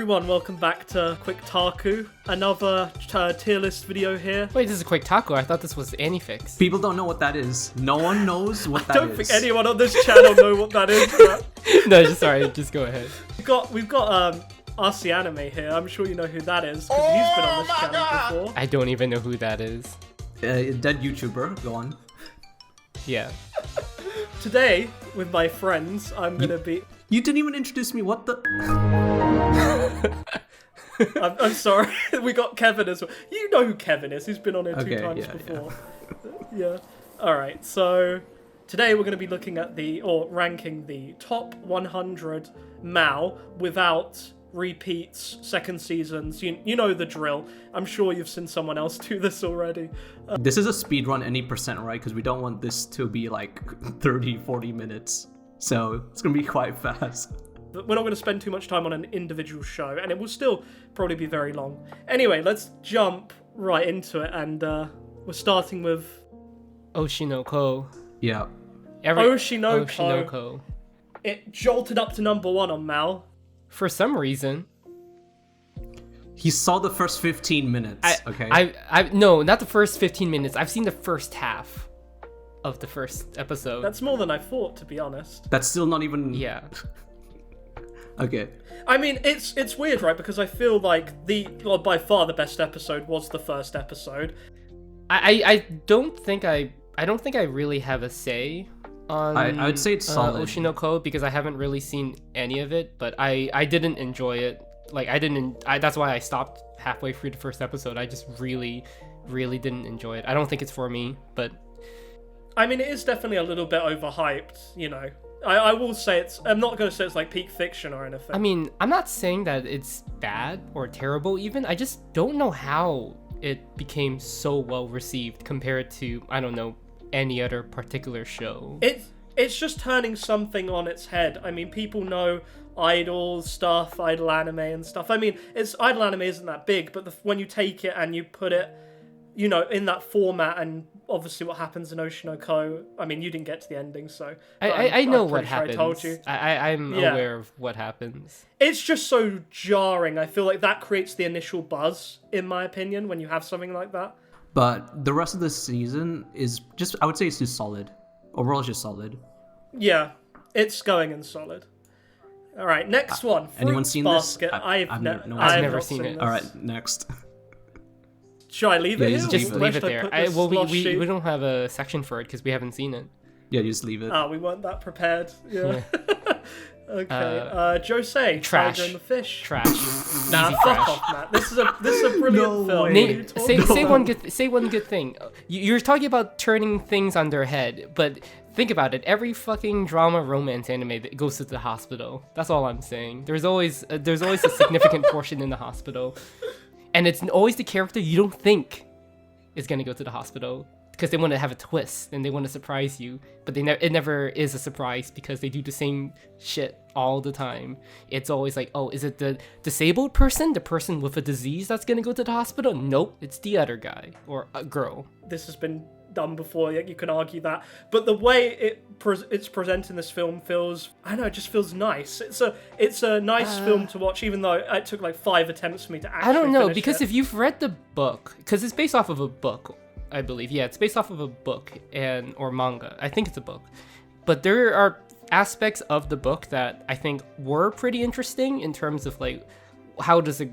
everyone, welcome back to QuickTaku, another tier list video here. Wait, this is QuickTaku. I thought this was AniFix. People don't know what that is. No one knows what that is. I don't think anyone on this channel know what that is. But... No, just go ahead. We've got RC Anime here. I'm sure you know who that is because he's been on this channel before. I don't even know who that is. Dead YouTuber. Go on. Yeah. Today, with my friends, I'm gonna be. You didn't even introduce me. What the? I'm sorry. We got Kevin as well. You know who Kevin is. He's been on here two times before. Yeah. All right. So today we're going to be looking at ranking the top 100 Mao without repeats, second seasons. You know the drill. I'm sure you've seen someone else do this already. This is a speedrun any percent, right? Because we don't want this to be like 30, 40 minutes. So it's going to be quite fast. We're not going to spend too much time on an individual show, and it will still probably be very long. Anyway, let's jump right into it, and we're starting with... Oshinoko. Yeah. Oshinoko. It jolted up to number 1 on Mal. For some reason. He saw the first 15 minutes, okay? No, not the first 15 minutes. I've seen the first half of the first episode. That's more than I thought, to be honest. That's still not even... Yeah. Okay. I mean, it's weird, right? Because I feel like by far the best episode was the first episode. I don't think I really have a say on I would say it's solid. Oshinoko because I haven't really seen any of it, but I didn't enjoy it. Like that's why I stopped halfway through the first episode. I just really didn't enjoy it. I don't think it's for me, but I mean, it is definitely a little bit overhyped, you know. I will say I'm not going to say it's like peak fiction or anything. I mean, I'm not saying that it's bad or terrible even. I just don't know how it became so well received compared to, I don't know, any other particular show. It's just turning something on its head. I mean, people know idol stuff, idol anime and stuff. I mean, idol anime isn't that big, but when you take it and you put it, you know, in that format, and obviously what happens in Oshinoko, I mean, you didn't get to the ending, so... I know what happens. I told you. I'm aware of what happens. It's just so jarring. I feel like that creates the initial buzz, in my opinion, when you have something like that. But the rest of the season is just, I would say it's just solid. Overall, it's just solid. Yeah, it's going in solid. All right, next one. Anyone seen Basket. this? I've never seen it. All right, next. Should I leave it here? Just leave it there. We don't have a section for it because we haven't seen it. Yeah, just leave it. We weren't that prepared. Yeah. Okay. Jose, trash. Tiger and the Fish. Trash. Nah, Easy fuck trash. off, Matt. This is a brilliant film. Say one good thing. You're talking about turning things on their head, but think about it. Every fucking drama romance anime that goes to the hospital. That's all I'm saying. There's always a significant portion in the hospital. And it's always the character you don't think is gonna go to the hospital because they want to have a twist and they want to surprise you, but it never is a surprise because they do the same shit all the time. It's always like, oh, is it the disabled person, the person with a disease that's gonna go to the hospital? Nope, it's the other guy or a girl. This has been done before, you can argue that, but the way it's presented in this film feels, I don't know, it just feels nice. It's a nice film to watch, even though it took like 5 attempts for me to actually I don't know, finish because it. if you've read the book, because it's based off of a book, I believe. Yeah, it's based off of a book or manga. I think it's a book, but there are aspects of the book that I think were pretty interesting in terms of like, how does a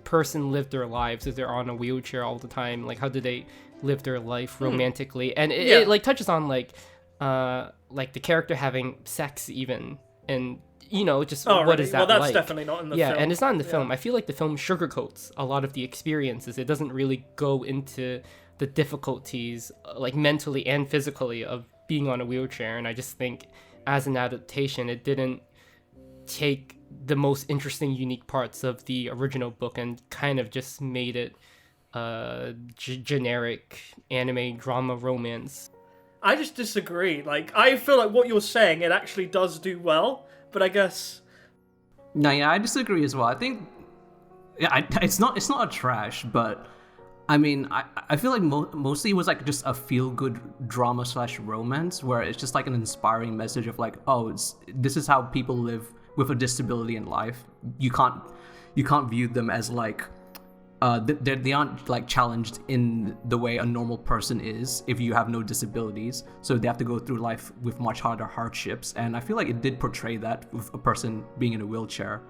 person live their lives if they're on a wheelchair all the time? Like, how do they live their life romantically? And it like touches on like the character having sex even, and you know, just what is that like? Well, that's definitely not in the film. Yeah, and it's not in the film. I feel like the film sugarcoats a lot of the experiences. It doesn't really go into the difficulties, like mentally and physically, of being on a wheelchair. And I just think as an adaptation, it didn't take the most interesting, unique parts of the original book and kind of just made it generic anime drama romance. I just disagree. Like, I feel like what you're saying, it actually does do well, but I guess... No, yeah, I disagree as well. I think, yeah, it's not a trash, but I mean, I feel like mostly it was like just a feel-good drama / romance where it's just like an inspiring message of like, oh, this is how people live with a disability in life. You can't you can't view them as like they aren't like challenged in the way a normal person is if you have no disabilities, so they have to go through life with much harder hardships, and I feel like it did portray that with a person being in a wheelchair.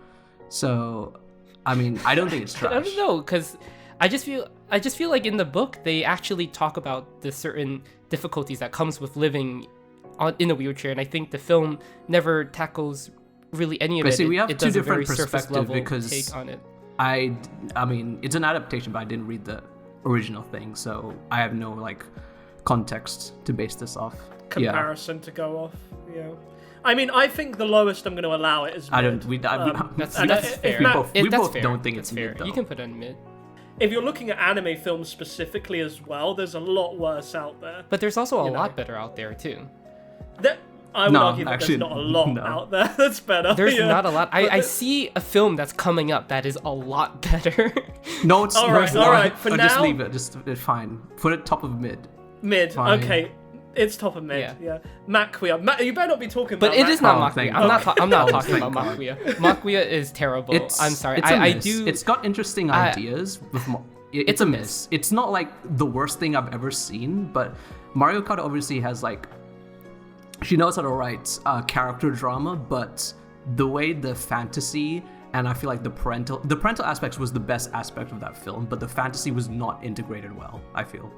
So I mean, I don't think it's trash. I don't know, because I just feel like in the book they actually talk about the certain difficulties that comes with living in a wheelchair, and I think the film never tackles really any of it. See, we have it two does different a very surface level because take on it. I mean, it's an adaptation, but I didn't read the original thing, so I have no like context to base this off. Comparison to go off. Yeah. I mean, I think the lowest I'm going to allow it is mid. I don't. That's fair. We both fair. don't think That's it's fair. mid, though. You can put it in mid. If you're looking at anime films specifically as well, there's a lot worse out there. But there's also a lot better out there too. I would argue that there's not a lot out there that's better. There's not a lot. I see a film that's coming up that is a lot better. No, it's all right. For now, just leave it. Just fine. Put it top of mid. Mid. Fine. Okay. It's top of mid. Yeah. Makuya. You better not be talking about. But it is not Makuya. Makuya. I'm not talking about Makuya. Makuya is terrible. I'm sorry. I do. It's got interesting ideas. It's a miss. It's not like the worst thing I've ever seen, but Mario Kart obviously has like. She knows how to write character drama, but the way the fantasy and I feel like the parental aspects was the best aspect of that film, but the fantasy was not integrated well, I feel.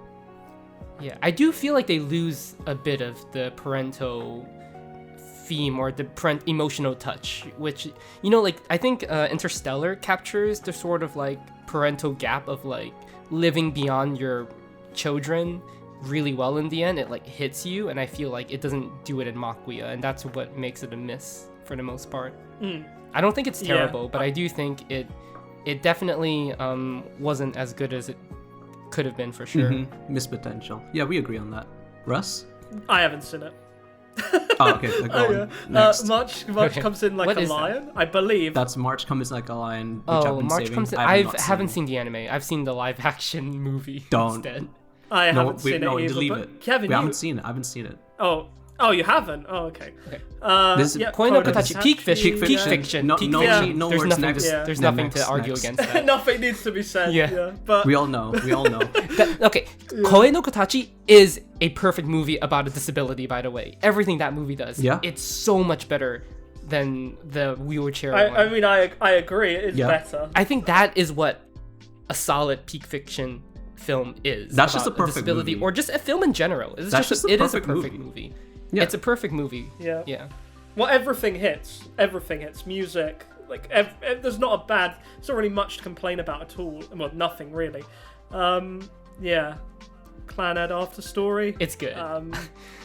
Yeah, I do feel like they lose a bit of the parental theme or the emotional touch, which, you know, like I think Interstellar captures the sort of like parental gap of like living beyond your children really well in the end. It like hits you, and I feel like it doesn't do it in Makuya, and that's what makes it a miss for the most part. I don't think it's terrible, but I do think it definitely wasn't as good as it could have been for sure. Missed potential. Yeah, we agree on that. Russ? I haven't seen it. Oh, okay. Go on. Next. March comes in like a lion, I believe. That's March comes in like a lion, which I've been March saving. comes in. I haven't seen the anime. I've seen the live action movie instead. I haven't seen it either. Leave but it. Kevin, I haven't seen it. I haven't seen it. Oh, you haven't? Oh, okay. This is Koi no Katachi, peak fiction. No there's words next. There's nothing to argue against that. Nothing needs to be said. Yeah. But we all know. Okay, Koi no Katachi is a perfect movie about a disability, by the way. Everything that movie does. Yeah. It's so much better than the wheelchair one. I mean, I agree. It is better. I think that is what a solid peak fiction film is. That's just a perfect disability, movie. Or just a film in general. It is a perfect movie. Yeah. It's a perfect movie. Yeah. Well, everything hits. Music, like there's not really much to complain about at all. Well, nothing really. Yeah. Clannad After Story. It's good.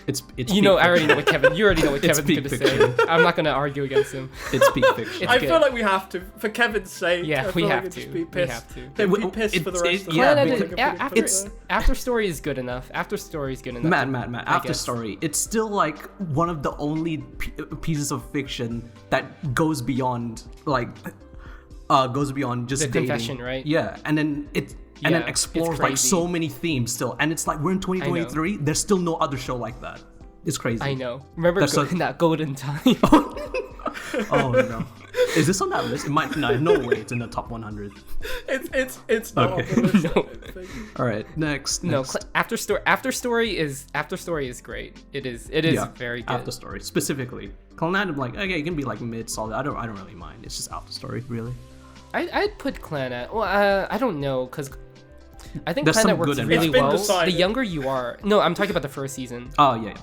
It's you already know what Kevin's gonna say. I'm not gonna argue against him. It's peak fiction. I feel like we have to, for Kevin's sake. Yeah, we have to. Be pissed. We have to. They'd be pissed for the rest of the After Story is good enough. After Story is good enough. Matt. After Story, it's still like one of the only pieces of fiction that goes beyond just the dating. confession, right? Yeah, and then then explores like so many themes still, and it's like we're in 2023. There's still no other show like that. It's crazy. I know. Remember that golden time? Oh no. Is this on that list? It might. No way. It's in the top 100. It's not okay. on the list. No. All right. Next. No. After Story is great. It is very good. After Story specifically. Clannad, I'm like, okay, it can be like mid solid. I don't really mind. It's just After Story, really. I'd put Clannad. Well, I don't know, because I think There's Clannad works really well. Decided. The younger you are. No, I'm talking about the first season. Oh yeah.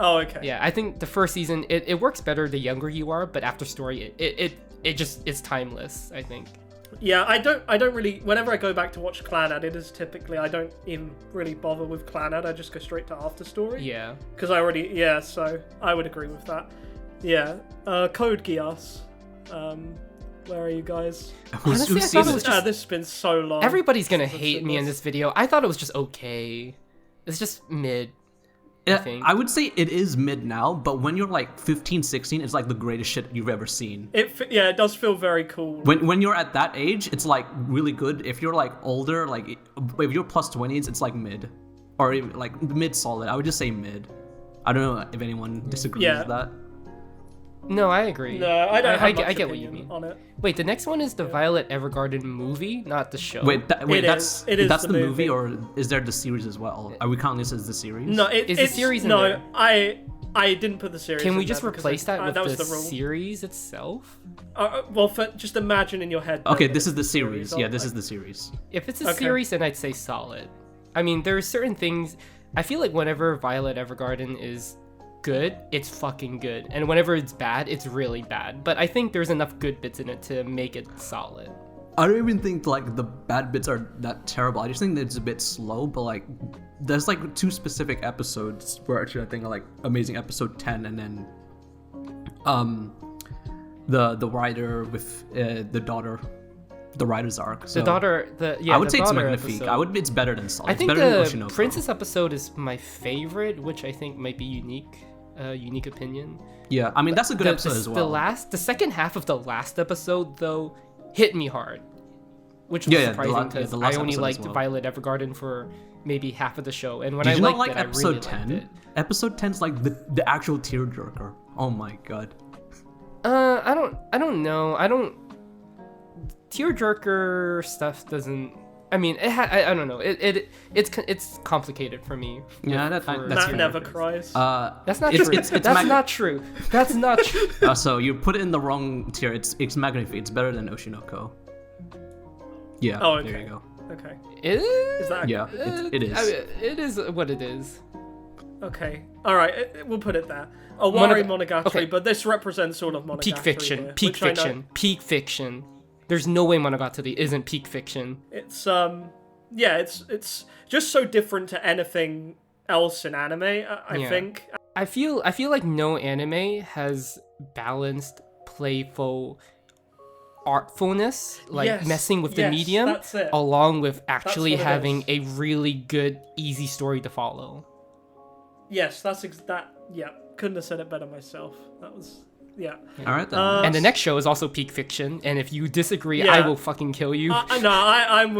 Oh, okay. Yeah, I think the first season it works better the younger you are, but After Story it just is timeless, I think. Yeah, I don't really, whenever I go back to watch Clannad, it is typically, I don't even really bother with Clannad, I just go straight to After Story. Yeah. Because so I would agree with that. Yeah. Code Geass. Where are you guys? Honestly, I thought it was just... this has been so long. Everybody's gonna hate me in this video. I thought it was just okay. It's just mid. I would say it is mid now, but when you're like 15, 16, it's like the greatest shit you've ever seen. It does feel very cool. When you're at that age, it's like really good. If you're like older, like if you're plus 20s, it's like mid, or even like mid solid. I would just say mid. I don't know if anyone disagrees with that. No, I agree. No, I don't have much I get what you opinion mean. on it. Wait, the next one is the Violet Evergarden movie, not the show. Wait, that's the movie, movie, or is there the series as well? Are we counting this as the series? No, Is the it's series in no. there? I didn't put the series. Can we in just there because replace that with that was the rule. series itself? Well, just imagine in your head. Okay, that this is it's the series. of, Yeah, this like- is the series. If it's a Okay. series, then I'd say solid. I mean, there are certain things. I feel like whenever Violet Evergarden is good, it's fucking good, and whenever it's bad, it's really bad. But I think there's enough good bits in it to make it solid. I don't even think like the bad bits are that terrible. I just think that it's a bit slow, but like there's like 2 specific episodes where actually I think are like amazing. Episode 10 and then the writer with the daughter, the writer's arc. So The daughter, I would the say it's daughter magnifique. episode. It's better than solid. I think it's better the than Oshinoko. princess episode is my favorite, which I think might be unique opinion. Yeah, I mean that's a good episode as well. The second half of the last episode though hit me hard, which was Yeah, surprising because the last I only episode as liked well. Violet Evergarden for maybe half of the show, and when Did I you liked not like it, episode I really 10? liked it. Episode 10's like the actual tearjerker. Oh my god. I don't know. Tearjerker stuff doesn't. I mean, I don't know. It's complicated for me. Yeah, that's Matt fair. never cries. That's not It's- true. it's That's not true. That's not true. So you put it in the wrong tier. It's magnifique. It's better than Oshinoko. Yeah. Oh, okay. There you go. Okay. It is. Is that Yeah, it is. I mean, it is what it is. okay? All right, we'll put it there. Owari Monogatari, okay. but this represents sort of Monogatari. Peak fiction. here, Peak which I know- fiction. Peak fiction. There's no way Monogatari isn't peak fiction. It's yeah, it's just so different to anything else in anime. I Yeah. think. I feel like no anime has balanced playful artfulness, like Yes, messing with the yes, medium, that's it. along with actually what it having is. a really good, easy story to follow. Yes, that's that. Yeah, couldn't have said it better myself. That was yeah. All right then. And the next show is also peak fiction, and if you disagree, Yeah. I will fucking kill you. I'm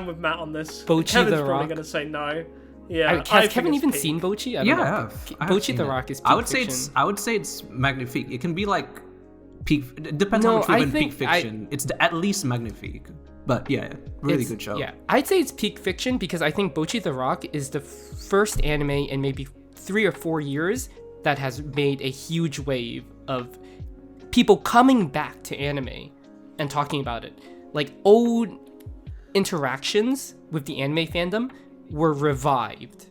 with Matt on this. Bocchi Kevin's the probably Rock. gonna say no. Yeah, Has I think Kevin it's even peak. seen Bocchi? I don't yeah, know. I have. Bocchi seen the it. Rock is peak I would say fiction. I would say it's magnifique. It can be like peak. It depends No, on which I even think peak fiction. It's at least magnifique. But yeah, really good show. Yeah, I'd say it's peak fiction because I think Bocchi the Rock is the first anime in maybe 3 or 4 years that has made a huge wave of people coming back to anime and talking about it. Like old interactions with the anime fandom were revived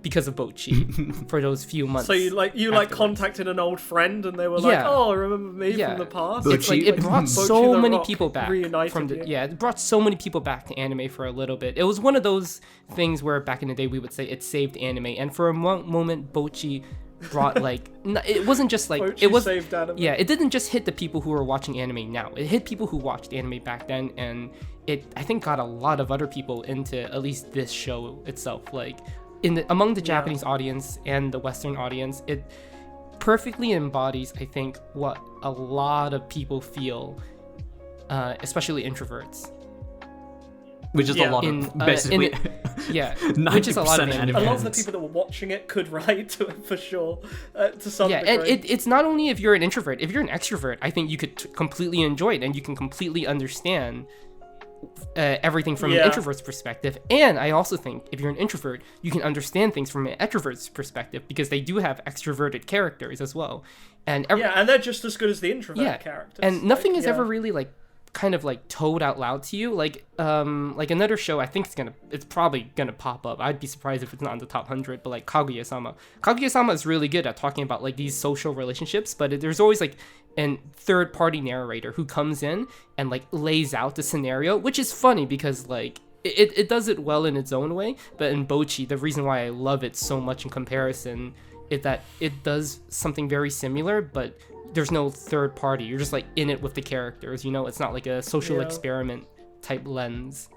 because of Bocchi for those few months. So you afterwards. contacted an old friend and they were like, Yeah. "Oh, remember me Yeah. from the past?" It's like it brought Bocchi so the many Rock people back reunited from the you. yeah, it brought so many people back to anime for a little bit. It was one of those things where back in the day we would say it saved anime, and for a moment Bocchi brought like it wasn't just like Bocchi it was saved anime. yeah, it didn't just hit the people who were watching anime now. It hit people who watched anime back then, and it I think got a lot of other people into at least this show itself. Like among the Japanese audience and the Western audience, it perfectly embodies, I think, what a lot of people feel, especially introverts. Which is Yeah. a lot of basically. Yeah, which is a lot of 90% anime A lot of the fans. people that were watching it could relate to it for sure, to some Yeah, degree. and it's not only if you're an introvert. If you're an extrovert, I think you could completely enjoy it, and you can completely understand everything from an Yeah. introvert's perspective. And I also think if you're an introvert, you can understand things from an extrovert's perspective because they do have extroverted characters as well. And yeah, and they're just as good as the introvert characters. and nothing Like, is yeah. ever really like kind of like told out loud to you. Like another show I think it's probably gonna pop up. I'd be surprised if it's not in the top 100, but like Kaguya-sama is really good at talking about like these social relationships, but there's always like a third party narrator who comes in and like lays out the scenario, which is funny because like it does it well in its own way. But in Bocchi, the reason why I love it so much in comparison is that it does something very similar, but there's no third party. You're just like in it with the characters, you know? It's not like a social Yeah. experiment type lens.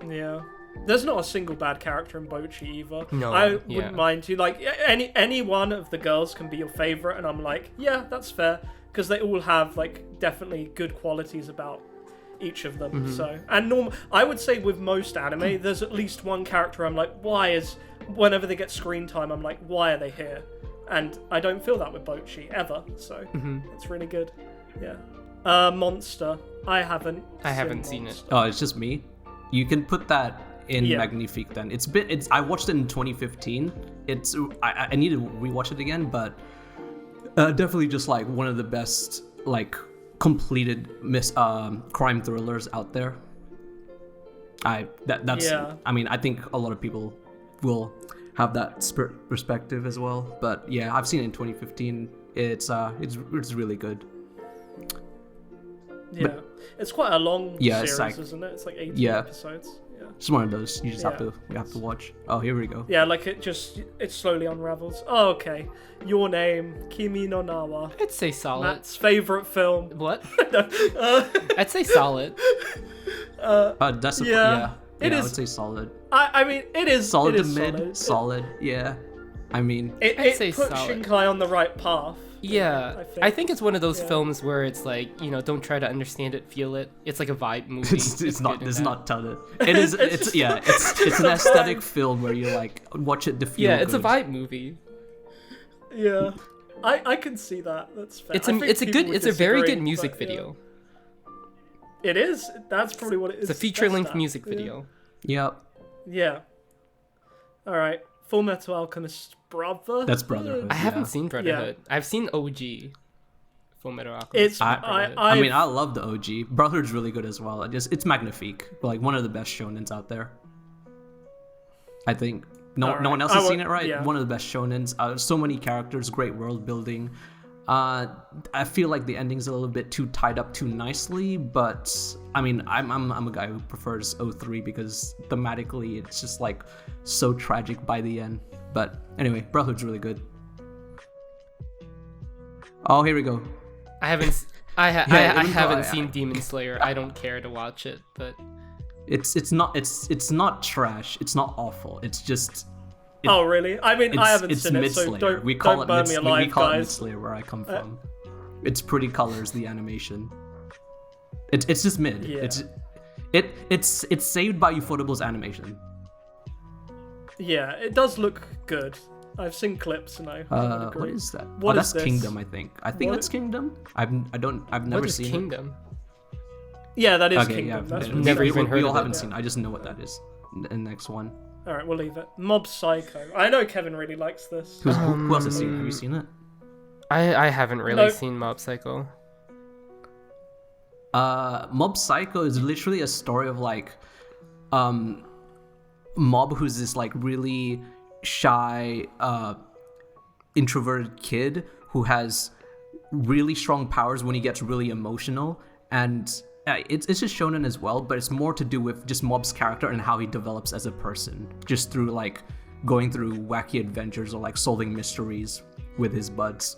Yeah. There's not a single bad character in Bocchi either. No, I yeah. wouldn't mind you. Like, any one of the girls can be your favorite, and I'm like, yeah, that's fair. Because they all have, like, definitely good qualities about each of them. Mm-hmm. So, and I would say with most anime, there's at least one character I'm like, whenever they get screen time, I'm like, why are they here? And I don't feel that with Bocchi ever, so it's really good. Yeah. Monster. I haven't seen it. Oh, it's just me? You can put that in Magnifique then. I watched it in 2015. I need to rewatch it again, but definitely just like one of the best like completed crime thrillers out there. I mean, I think a lot of people will have that perspective as well. But yeah, I've seen it in 2015. It's really good. Yeah, but it's quite a long series, isn't it? It's like 18 episodes. Yeah, it's one of those you just have to watch. Oh, here we go. Yeah, like it slowly unravels. Oh, okay. Your Name, Kimi no Nawa. I'd say solid. Matt's favorite film. What? I'd say solid. It is. I would say solid. I mean, it is solid it to is mid. Solid. Yeah. I mean, it puts Shinkai on the right path. Yeah, I think it's one of those films where it's like, don't try to understand it, feel it. It's like a vibe movie. It's not tell it. It is. It's an aesthetic film where you like watch it to feel. Yeah, it's a vibe movie. Yeah, I can see that. That's fair. It's a very good music video. It is. That's probably what it is. It's a feature-length music video. Yep. Yeah. All right. Full Metal Alchemist Brotherhood. That's Brotherhood. I haven't seen Brotherhood. Yeah. I've seen OG. Full Metal Alchemist. I mean, I love the OG. Brotherhood's really good as well. It's Magnifique, like one of the best shonens out there. I think no one else has seen it, right? Yeah. One of the best shonens. So many characters, great world building. I feel like the ending's a little bit too tied up too nicely, but I mean, I'm a guy who prefers 03 because thematically it's just like so tragic by the end. But anyway, Brotherhood's really good. Oh, here we go. I haven't seen Demon Slayer. I don't care to watch it, but it's not trash. It's not awful. It's just. Oh really? I mean, I haven't seen it, so don't burn me alive, we call it guys. Mid-Slayer where I come from. It's pretty colors, the animation. It's just mid. Yeah. It's saved by Ufotable's animation. Yeah, it does look good. I've seen clips and I agree. What is that? That's Kingdom, I think. That's Kingdom. I've never seen Kingdom? It. Yeah, that is Kingdom. Yeah, that's never even heard of it. We all haven't seen it. I just know what that is. The next one. All right, we'll leave it. Mob Psycho. I know Kevin really likes this. Who else has seen it? Have you seen it? I haven't really seen Mob Psycho. Mob Psycho is literally a story of like, Mob, who's this like really shy, introverted kid who has really strong powers when he gets really emotional, and it's just shonen as well, but it's more to do with just Mob's character and how he develops as a person, just through like going through wacky adventures or like solving mysteries with his buds.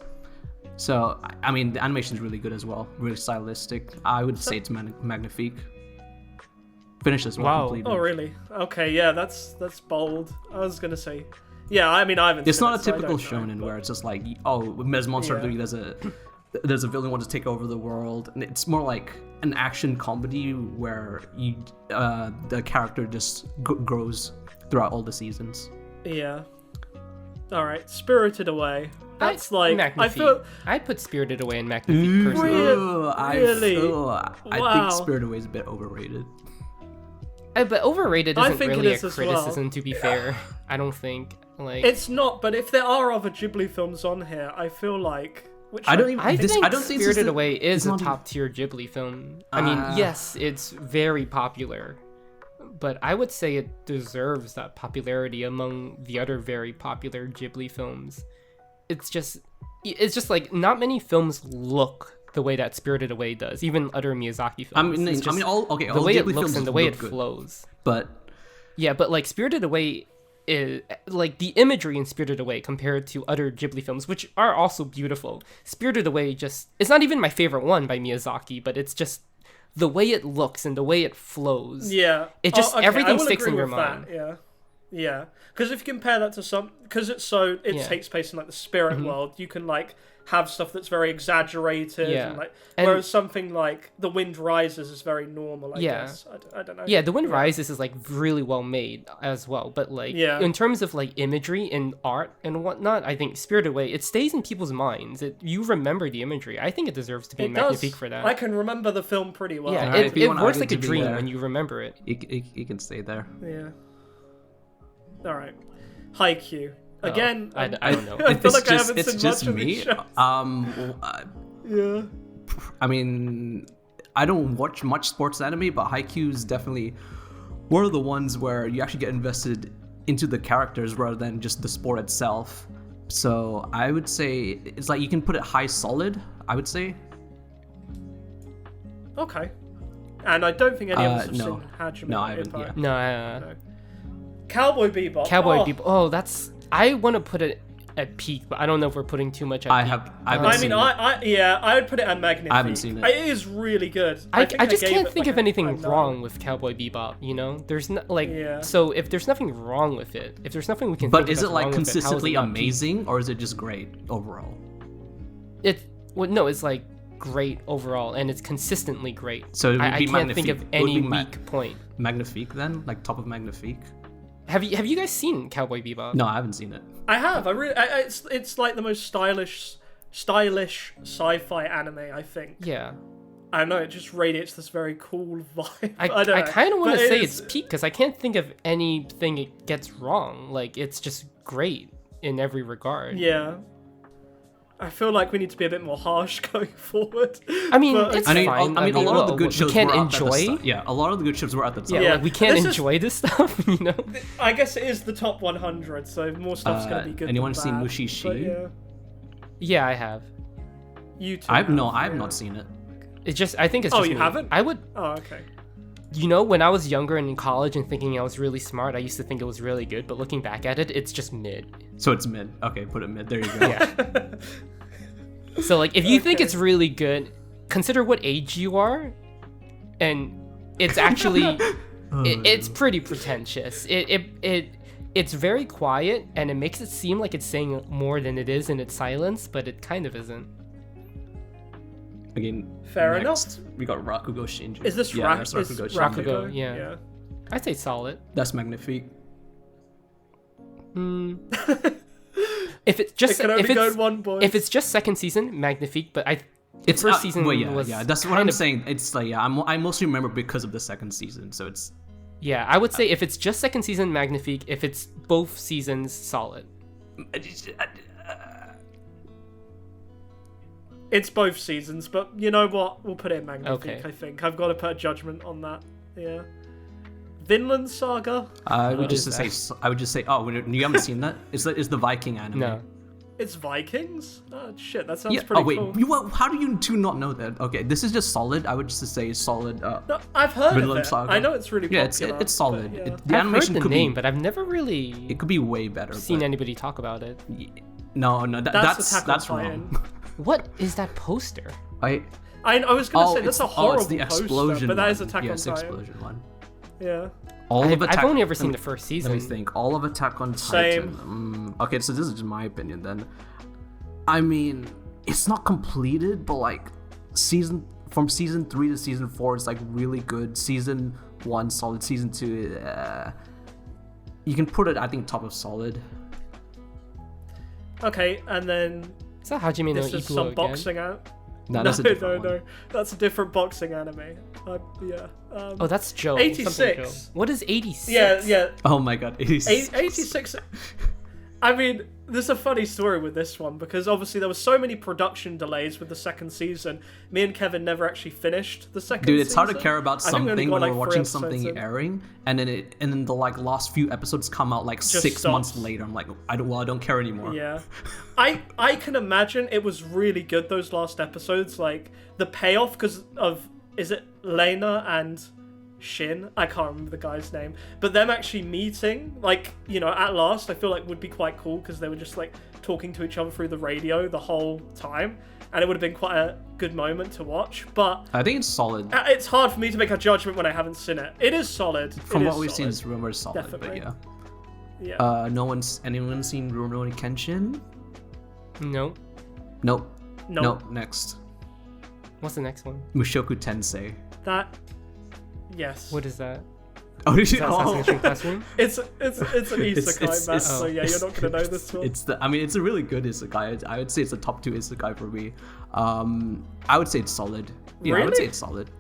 So I mean, the animation is really good as well, really stylistic. I would say it's Magnifique. Finish this one completely. Oh really? Okay, yeah, that's bold. I was gonna say, yeah. I mean, I haven't. It's not a typical shonen where it's just like, oh, Mes Monster 3, there's a villain wants to take over the world, and it's more like an action comedy where the character just grows throughout all the seasons. Yeah. All right, Spirited Away. That's like Magnifique. I'd put Spirited Away in Magnifique personally. I think Spirited Away is a bit overrated. But overrated isn't really a criticism, to be fair. I don't think. Like, it's not, but if there are other Ghibli films on here, I feel like. I think Spirited Away is a top tier Ghibli film. I mean, yes, it's very popular, but I would say it deserves that popularity among the other very popular Ghibli films. It's just like not many films look the way that Spirited Away does, even other Miyazaki films. All the way it looks and the way it flows. But yeah, but like Spirited Away is like the imagery in Spirited Away compared to other Ghibli films, which are also beautiful. Spirited Away it's not even my favorite one by Miyazaki, but it's just the way it looks and the way it flows. Yeah, it just everything sticks in your mind. That, yeah. Yeah, because if you compare that to because it takes place in like the spirit world, you can like have stuff that's very exaggerated, and whereas something like The Wind Rises is very normal. I guess I don't know. Yeah, The Wind Rises is like really well made as well, but like in terms of like imagery and art and whatnot, I think Spirited Away, it stays in people's minds. You remember the imagery. I think it deserves to be magnifique for that. I can remember the film pretty well. Yeah, it works like a dream when you remember it. You can stay there. Yeah. All right, Haikyuu. Again, I don't know. I feel like I haven't it's seen just much of me. these shows. Yeah. I mean, I don't watch much sports anime, but Haikyuu is definitely one of the ones where you actually get invested into the characters rather than just the sport itself. So I would say it's like you can put it high solid, I would say. Okay. And I don't think any of us have seen Hajime No, I haven't. Yeah. No. Cowboy Bebop. Bebop. Oh, that's. I want to put it at peak, but I don't know if we're putting too much at peak. I would put it at magnifique. I haven't seen it. It is really good. I just can't think of anything wrong with Cowboy Bebop. You know, there's not like. So if there's nothing wrong with it, if there's nothing we can. But is it like consistently amazing, or is it just great overall? No, it's like great overall, and it's consistently great. So it would be I can't think of any weak point. Magnifique then, like top of magnifique. Have you guys seen Cowboy Bebop? No, I haven't seen it. I have. It's like the most stylish sci-fi anime, I think. Yeah. I don't know. It just radiates this very cool vibe. I kind of want to say it's peak because I can't think of anything it gets wrong. Like it's just great in every regard. Yeah. I feel like we need to be a bit more harsh going forward. I mean, it's fine. I mean, a lot of the good shows we can't were enjoy. A lot of the good shows were at the top. Yeah, like we can't enjoy this stuff, you know. I guess it is the top 100, so more stuff's gonna be good. Anyone seen Mushishi? Yeah, I have. You too? I have not seen it. It's just, I think it's just. Oh, you haven't? I would. Oh, okay. You know, when I was younger and in college and thinking I was really smart, I used to think it was really good, but looking back at it, it's just mid. So it's mid. Okay, put it mid. There you go. Yeah. So, like, if you think it's really good, consider what age you are, and it's actually, it's pretty pretentious. It's very quiet, and it makes it seem like it's saying more than it is in its silence, but it kind of isn't. Again, fair enough. We got Rakugo Shinji. Is this that's Rakugo Shinji. Rakugo, yeah. I'd say solid. That's magnifique. If it's just second season, magnifique. But its first season was that's what I'm saying. It's like I mostly remember because of the second season, so it's. Yeah, I would say if it's just second season, magnifique. If it's both seasons, solid. It's both seasons, but you know what? We'll put it in magnifique. Okay. I think I've got to put a judgment on that. Yeah. Vinland Saga. I would just say. Oh, you haven't seen that? It's the Viking anime. No. It's Vikings? Oh shit, that sounds pretty cool. Oh wait, how do you two not know that? Okay, this is just solid. I would just say solid. No, I've heard Vinland of it. Saga. I know it's really popular. It's solid. Yeah. The animation I've heard the could name, be, but I've never really. It could be way better. Seen anybody talk about it? No, that's wrong. What is that poster? I was gonna say that's a horrible it's the explosion poster, but that is one. Attack on Yes, Titan. explosion one. Yeah. I've only ever seen the first season. Let me think. All of Attack on Titan. Same. Okay, so this is just my opinion then. I mean, it's not completed, but like from season 3 to season 4 is like really good. Season 1 solid. Season 2, you can put it, I think, top of solid. Okay, and then Is that Hajime no this is Ippuo some again? boxing out. No, that's a different one. That's a different boxing anime. Yeah. Oh, that's Joe. 86. Joe. What is 86? Yeah. Oh my god, 86. 86. I mean, there's a funny story with this one because obviously there were so many production delays with the second season. Me and Kevin never actually finished the second season. Dude, it's hard to care about something when we're watching something airing, and then the like last few episodes come out like just 6 stops. Months later. I'm like, I don't care anymore. Yeah. I can imagine it was really good, those last episodes, like the payoff because of, is it Lena and Shin? I can't remember the guy's name, but them actually meeting, like, you know, at last, I feel like would be quite cool because they were just like talking to each other through the radio the whole time, and it would have been quite a good moment to watch. But I think it's solid. It's hard for me to make a judgment when I haven't seen it. It is solid. From what we've seen, it's rumored solid, definitely. but yeah. Yeah. Anyone seen Rurouni Kenshin? No. Nope. Nope. Next. What's the next one? Mushoku Tensei. That. Yes. What is that? Oh, did Is you? that Assassin's Creed Classroom? It's an isekai, Matt. So yeah, you're not gonna know this one. It's a really good isekai. I would say it's a top 2 isekai for me. I would say it's solid. Yeah, I would say Really? it's solid.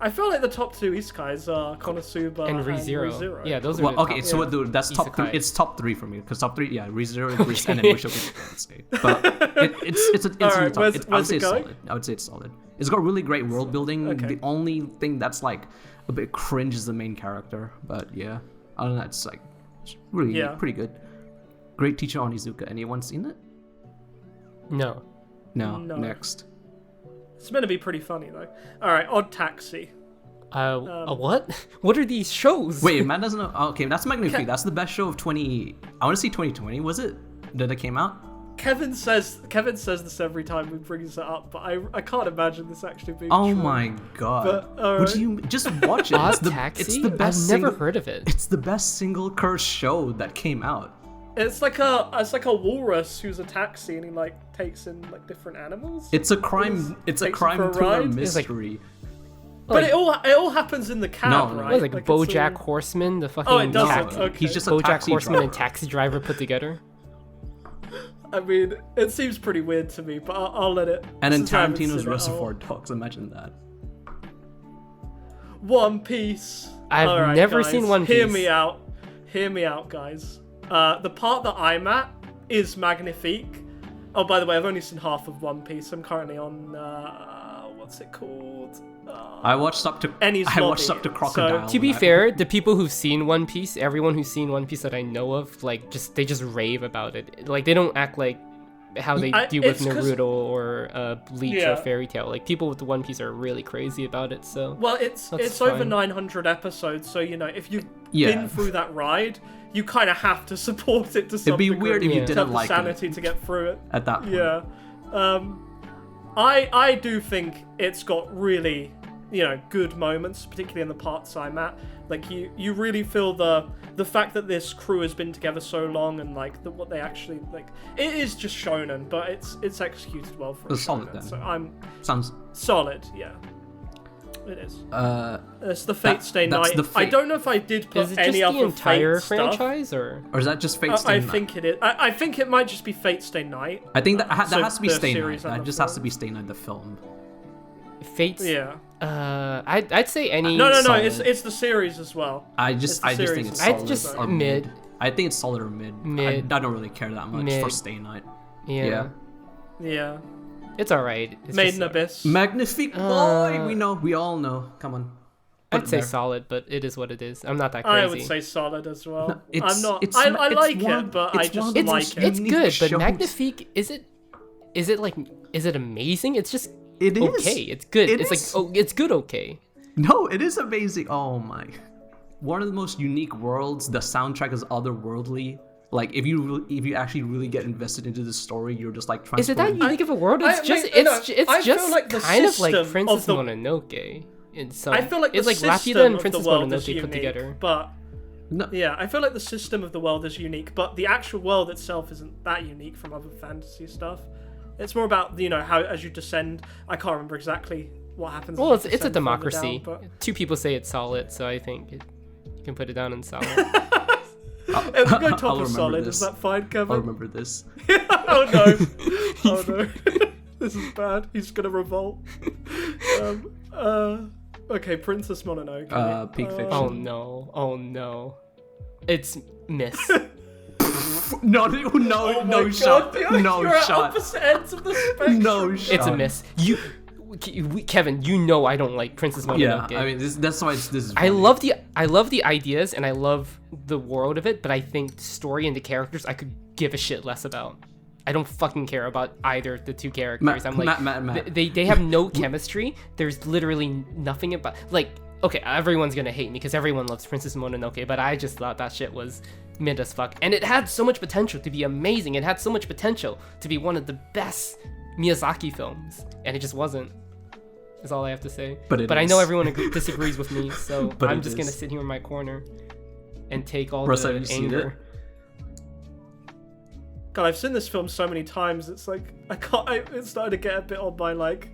I feel like the top 2 isekais are Konosuba And ReZero. Yeah, those are Well, the okay, top. so that's top 3. Isekai. It's top 3 for me because top 3, yeah, ReZero, and then Mushoku Tensei. But it's Alright, really top. I would say it's going? solid. I would say it's solid. It's got really great world building. Okay. The only thing that's like a bit cringe is the main character, but yeah, other than that, it's like really pretty good. Great teacher Onizuka. Anyone seen it? No. No. No. Next. It's meant to be pretty funny though. All right, Odd Taxi. What? What are these shows? Wait, Matt doesn't know. Oh, okay, that's Magnifique. That's the best show of 20. I want to say 2020. Was it that it came out? Kevin says this every time we bring it up, but I can't imagine this actually being Oh true. my god! But, all What right. do you just watch it? Odd It's the Taxi? best. I've never single- heard of it. It's the best single curse show that came out. It's like a walrus who's a taxi and he like takes in like different animals. It's a crime. It's a takes you for crime a thriller ride? It's like- mystery. But it all happens in the cab, No, right? What is it, like it's BoJack all- Horseman, the fucking Oh, it does. taxi- Okay. He's just a BoJack taxi Horseman driver. and Taxi Driver put together. I mean, it seems pretty weird to me, but I'll let it. And then since I haven't Tarantino's seen it, Reservoir Dogs. Imagine that. One Piece. I've All right, never guys, seen One Hear Piece. me out. Hear me out, guys. The part that I'm at is Magnifique. Oh, by the way, I've only seen half of One Piece. I'm currently on what's it called? I watched up to Enies Lobby. Crocodile. To be and I- fair, the people who've seen One Piece, everyone who's seen One Piece that I know of, like they just rave about it. Like they don't act like how they do with it's 'cause- Naruto or Bleach Yeah. or Fairy Tail. Like people with One Piece are really crazy about it. So Well, it's That's over fine. 900 episodes, so you know if you've Yeah. been through that ride, you kind of have to support it to some It'd be degree weird if Yeah. you to didn't have the like sanity it to get through it. at that point. Yeah. I do think it's got really, good moments, particularly in the parts I'm at. Like you really feel the fact that this crew has been together so long and like what they actually like. It is just shonen, but it's executed well for a It's solid shonen. then. So I'm Sounds. solid, yeah. It is. It's the Fate Stay that's Night. the I Fate- don't know if I did put is it just any the other entire Fate stuff. franchise or? Or is that just Fate Stay I Night? think it is. I think it might just be Fate Stay Night. I think that So has to be the Stay Night. series and That the just has to film. be Stay Night, the film. Fate's. Yeah. I'd say any. No. solid. It's the series as well. I It's just the think series it's as solid. I'd just or mid. I think it's solid or mid. Mid. I don't really care that much Mid. for Stay Night. Yeah. Yeah. It's alright. It's Made just in Abyss. Magnifique boy, we all know. Come on. Put I'd it say there. solid, but it is what it is. I'm not that crazy. I would say solid as well. No, it's- I'm not. it's- I it's like one- it, but I it's one just of the it's like most it. it's unique good, shows. but Magnifique is it amazing? It's just It is. okay. It's good. It It's is. like it's good. Okay. No, it is amazing. Oh my. One of the most unique worlds. The soundtrack is otherworldly. Like if you actually really get invested into the story, you're just like Is it that transported. unique of a world? It's I just mean, no, it's I feel just like the kind of like system Princess of the- Mononoke. In some, I feel like it's the like system Laputa and of Princess the world is Mononoke unique, put together. but No. yeah, I feel like the system of the world is unique, but the actual world itself isn't that unique from other fantasy stuff. It's more about how as you descend. I can't remember exactly what happens. Well, as you it's a descend further democracy. down, but Two people say it's solid, so I think you can put it down in solid. if we go top I'll of remember solid. this. Is that fine, I'll Kevin? remember this. Oh no! Oh no! This is bad. He's gonna revolt. Okay, Princess Mononoke. Peak Fiction. Oh no! Oh no! It's miss. No, Oh my no God, shot. You're No at shot. opposite ends of the spectrum. No shot. It's a miss. Kevin, you know I don't like Princess Mononoke. Yeah, I mean that's why this is. I funny. love the ideas and I love the world of it, but I think the story and the characters I could give a shit less about. I don't fucking care about either of the two characters. I'm like, Matt. They have no chemistry. There's literally nothing about okay, everyone's gonna hate me because everyone loves Princess Mononoke, but I just thought that shit was mid as fuck, and it had so much potential to be amazing. It had so much potential to be one of the best Miyazaki films, and it just wasn't. Is all I have to say. But I know everyone disagrees with me, so But I'm it just gonna is. sit here in my corner and take all Russ, have the you seen anger. God, I've seen this film so many times. It's like it's starting to get a bit on my like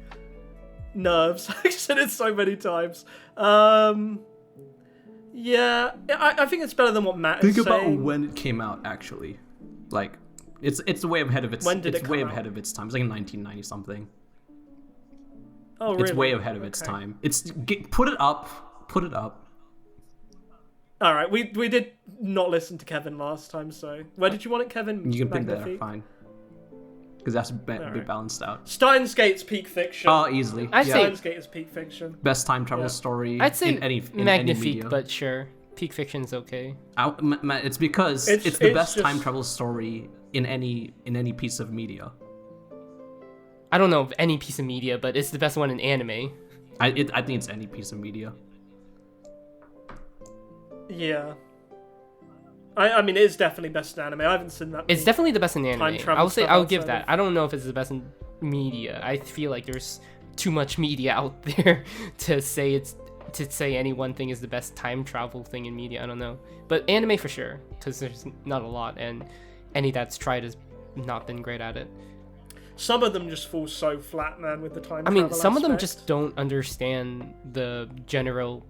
nerves. I've seen it so many times. Yeah, I think it's better than what Matt is saying. Think about when it came out, actually. Like, it's way ahead of its. When did it come out? Ahead of its time. It's like in 1990 something. Oh, really? It's way ahead of its time. Put it up. All right, we did not listen to Kevin last time, so where did you want it, Kevin? You can pick there, fine. Because that's be balanced out. Steins Gate's peak fiction. Oh, easily. I'd say Steins Gate is peak fiction. Best time travel story. I'd say in any Magnifique, media. but sure, peak fiction's okay. It's because it's the best time travel story in any piece of media. I don't know of any piece of media, but it's the best one in anime. I think it's any piece of media. Yeah. I mean, it is definitely best in anime. I haven't seen that. It's definitely the best in anime. travel I'll give that. I don't know if it's the best in media. I feel like there's too much media out there to say any one thing is the best time travel thing in media. I don't know, but anime for sure, because there's not a lot, and any that's tried has not been great at it. Some of them just fall so flat, man, with the time I mean, travel some of them aspect. just don't understand the general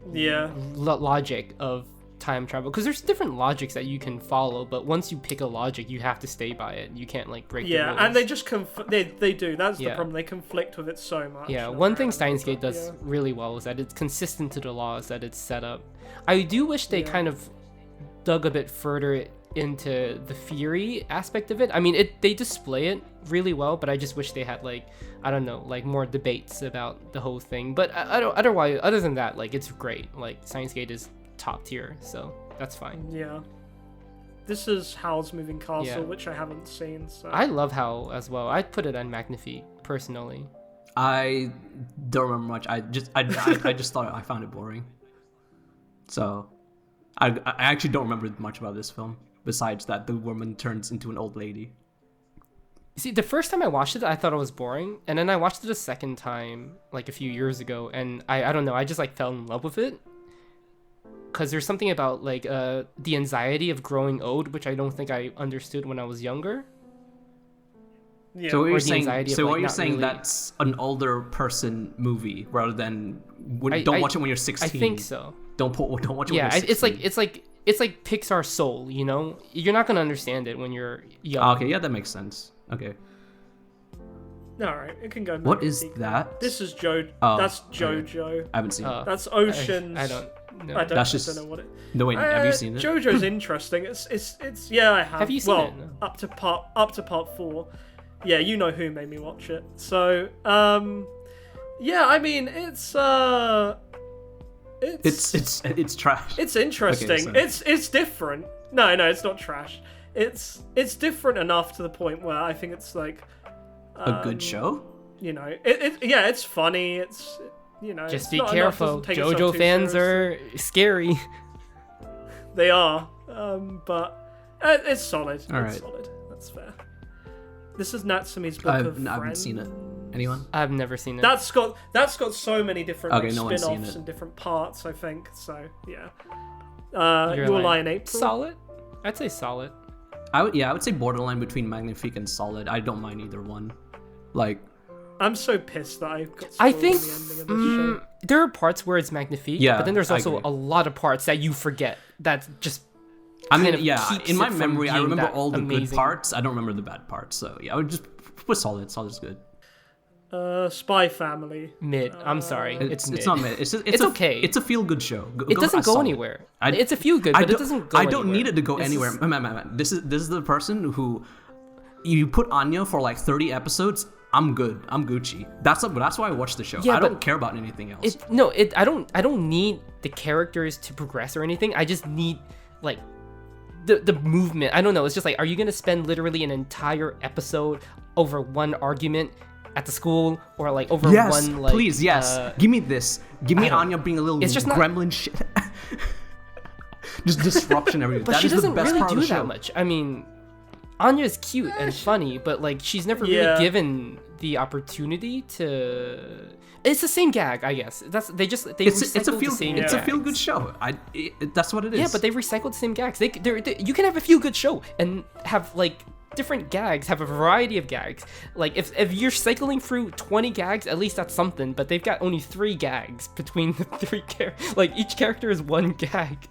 logic of time travel, because there's different logics that you can follow, but once you pick a logic, you have to stay by it. You can't like break the rules. And they just they do. That's the problem. They conflict with it so much. Yeah, one thing Steins Gate does really well is that it's consistent to the laws that it's set up. I do wish they kind of dug a bit further into the theory aspect of it. I mean, they display it really well, but I just wish they had like, I don't know, like more debates about the whole thing. But other than that, like it's great. Like Steins Gate is top tier, so that's fine. Yeah. This is Howl's Moving Castle, which I haven't seen. So I love Howl as well. I'd put it on Magnifique personally. I don't remember much. I just thought I found it boring. So I actually don't remember much about this film besides that the woman turns into an old lady. See, the first time I watched it, I thought it was boring, and then I watched it a second time like a few years ago, and I don't know, I just like fell in love with it. Because there's something about like the anxiety of growing old, which I don't think I understood when I was younger. Yeah. So what you're saying that's an older person movie rather than don't watch it when you're 16. I think so. Don't watch it when you're 16. It's like Pixar Soul, you know? You're not gonna understand it when you're young. Okay, yeah, that makes sense. Okay. All right, it can go. What is that? This is that's JoJo. Okay. I haven't seen it. That's Ocean's. I don't know. I don't know what it. No, wait, have you seen it? JoJo's interesting. It's yeah, I have. Have you seen it? No. Up to part 4. Yeah, you know who made me watch it. So, yeah, I mean, it's trash. It's interesting. Okay, it's different. No, it's not trash. It's different enough to the point where I think it's like a good show. You know, it's funny. It's just be careful. JoJo fans are scary. They are, but it's solid. All it's right. solid. That's fair. This is Natsume's book of I haven't seen it. Anyone? I've never seen it. That's got so many different spin-offs it. and different parts. I think so. Yeah. You're Lie in April. Solid. I'd say solid. I would say borderline between Magnifique and Solid. I don't mind either one. Like, I'm so pissed that I got I think the ending of this show. there are parts where it's Magnifique, but then there's also a lot of parts that you forget. That just in my memory, I remember all the amazing good parts. I don't remember the bad parts. So yeah, I would just put Solid. Solid's good. Spy Family. Mid. I'm sorry. It's not mid. It's okay. It's a feel good show. It doesn't go anywhere. It's a feel good, but it doesn't go anywhere. I don't need it to go anywhere. Man. This is the person who you put Anya for like 30 episodes. I'm good. I'm Gucci. That's why I watch the show. I don't care about anything else. I don't need the characters to progress or anything. I just need like the movement. I don't know. It's just like, are you gonna spend literally an entire episode over one argument at the school, or like over one like? Please, yes. Give me this. Give me Anya being a little gremlin shit. Just disruption everything. But she doesn't really do that much. I mean, Anya's cute and funny, but like she's never really given the opportunity to. It's the same gag, I guess. It's a feel good show. That's what it is. Yeah, but they recycled the same gags. You can have a feel good show and have like different gags, have a variety of gags. Like, if you're cycling through 20 gags, at least that's something, but they've got only 3 gags between the 3 characters. Like, each character is 1 gag.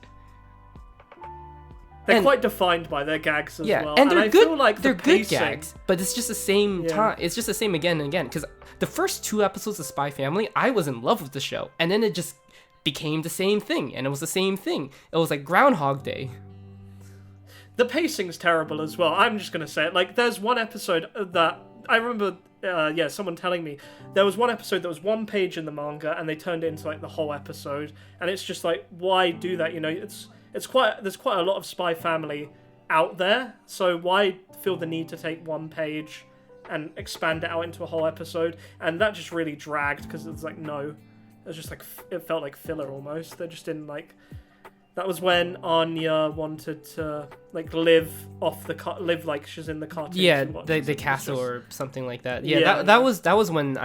They're quite defined by their gags as well. And they're I good. Feel like they're pacing... good gags, but it's just the same time. It's just the same again and again. Because the first 2 episodes of Spy Family, I was in love with the show, and then it just became the same thing, and it was the same thing. It was like Groundhog Day. The pacing's terrible as well. I'm just gonna say it. Like, there's one episode that I remember. Someone telling me there was one episode that was 1 page in the manga, and they turned it into like the whole episode, and it's just like, why do that? You know, there's quite a lot of Spy Family out there, so why feel the need to take 1 page and expand it out into a whole episode? And that just really dragged, because it was like, no, it was just like, it felt like filler almost. They just didn't like. That was when Anya wanted to like live like she's in the cartoon. Yeah, the castle just... or something like that. Yeah, that was when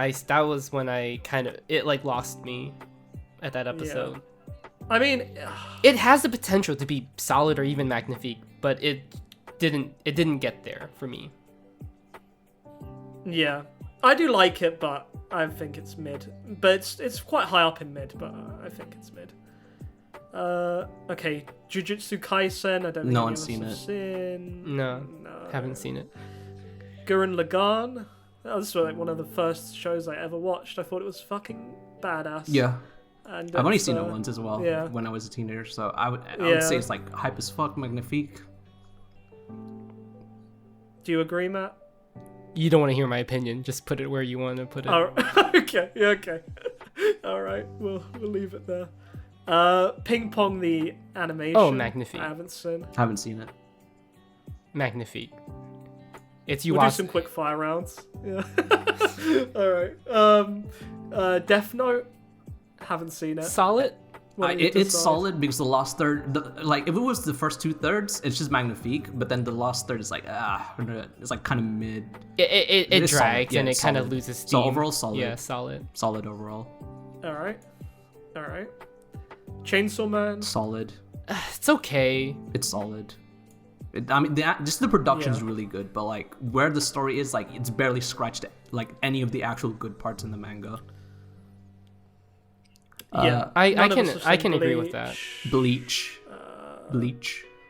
I kind of, it like lost me at that episode. Yeah. I mean, it has the potential to be solid or even magnifique, but it didn't get there for me. Yeah, I do like it, but I think it's mid. But it's quite high up in mid, but I think it's mid. Okay, Jujutsu Kaisen, I don't think no one's seen it. No, haven't seen it. Gurren Lagann, that was like one of the first shows I ever watched. I thought it was fucking badass. Yeah. And I've only seen it once as well, yeah. when I was a teenager, so I would say it's like hype as fuck, magnifique. Do you agree, Matt? You don't want to hear my opinion, just put it where you want to put it. Oh, okay. Alright, we'll leave it there. Ping Pong the animation. Oh, magnifique. I haven't seen it. Magnifique. It's We'll do some quick fire rounds. Yeah. Alright. Death Note. Haven't seen it. Solid? It's solid because the last third, like if it was the first 2/3, it's just magnifique, but then the last third is like it's like kind of mid. It drags and it kind of loses steam. So overall solid. Yeah, solid. Solid overall. All right. Chainsaw Man. Solid. It's okay. It's solid. Just the production's really good, but like where the story is, like it's barely scratched like any of the actual good parts in the manga. Yeah, I can agree with that. Bleach.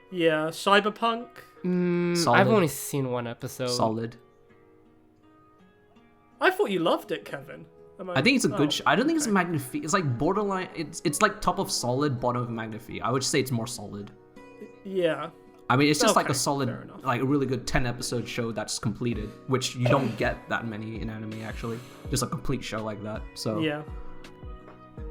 Yeah, Cyberpunk. I've only seen 1 episode. Solid. I thought you loved it, Kevin. I think it's a good show. I don't think it's magnifique. It's like borderline. It's like top of solid, bottom of magnifique. I would say it's more solid. Yeah. I mean, it's just like a solid, like a really good 10-episode show that's completed, which you don't get that many in anime actually. Just a complete show like that. So yeah.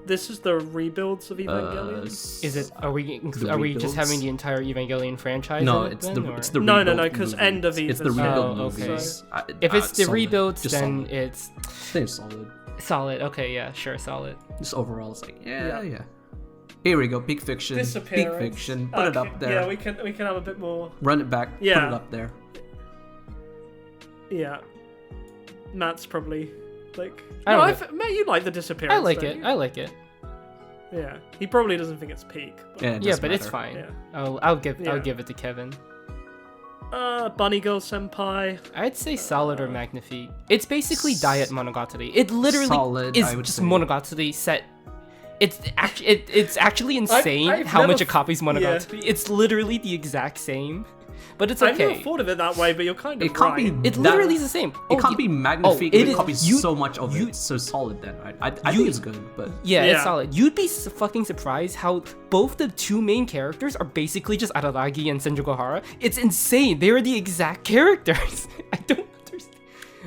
This is the rebuilds of Evangelion. Is it? Are we just having the entire Evangelion franchise? No, it's the no, because end of Eva. It's the rebuild movies. Okay. So, if it's the rebuilds, then solid. it's. I think it's solid. Solid. Okay, yeah, sure, solid. Just overall, it's like yeah. Here we go, peak fiction. Peak fiction. Put it up there. Yeah, we can have a bit more. Run it back. Yeah. Put it up there. Yeah. Matt's probably like. Matt, you like the disappearance. I like it. Yeah, he probably doesn't think it's peak. But... Yeah, but it's fine. Yeah. I'll give it to Kevin. Bunny Girl Senpai. I'd say solid or magnifique. It's basically Diet Monogatari. It literally solid, is just say. Monogatari set. It's actually insane how much it copies Monogatari. Yeah. It's literally the exact same. But it's okay. I've never thought of it that way, but you're kind of it can't right. Be literally is the same. It can't be magnifique. It copies so much of it. It's so solid then. I think it's good, but... Yeah, it's solid. You'd be fucking surprised how both the 2 main characters are basically just Araragi and Senju Gohara. It's insane. They are the exact characters. I don't understand.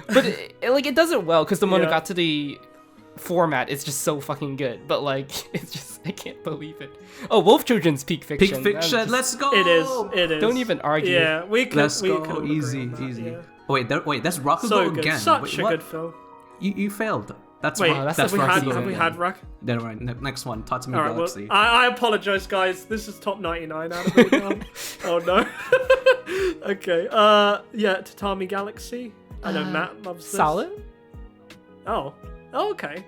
But it does it well, because the Monogatari... format is just so fucking good, but like it's just I can't believe it. Oh, Wolf Children's peak fiction. Let's go. It is. Don't even argue. Yeah, we can. Let's go. Can easy. Yeah. Wait, that's Rakugo so good. again. Such a good film. You failed. That's have we had Rakugo? Then right, next one, Tatsumi right, Galaxy. Well, I apologize, guys. This is top 99 out of it now. Oh no. Okay. Tatami Galaxy. I know Matt loves this. Solid. Oh, okay.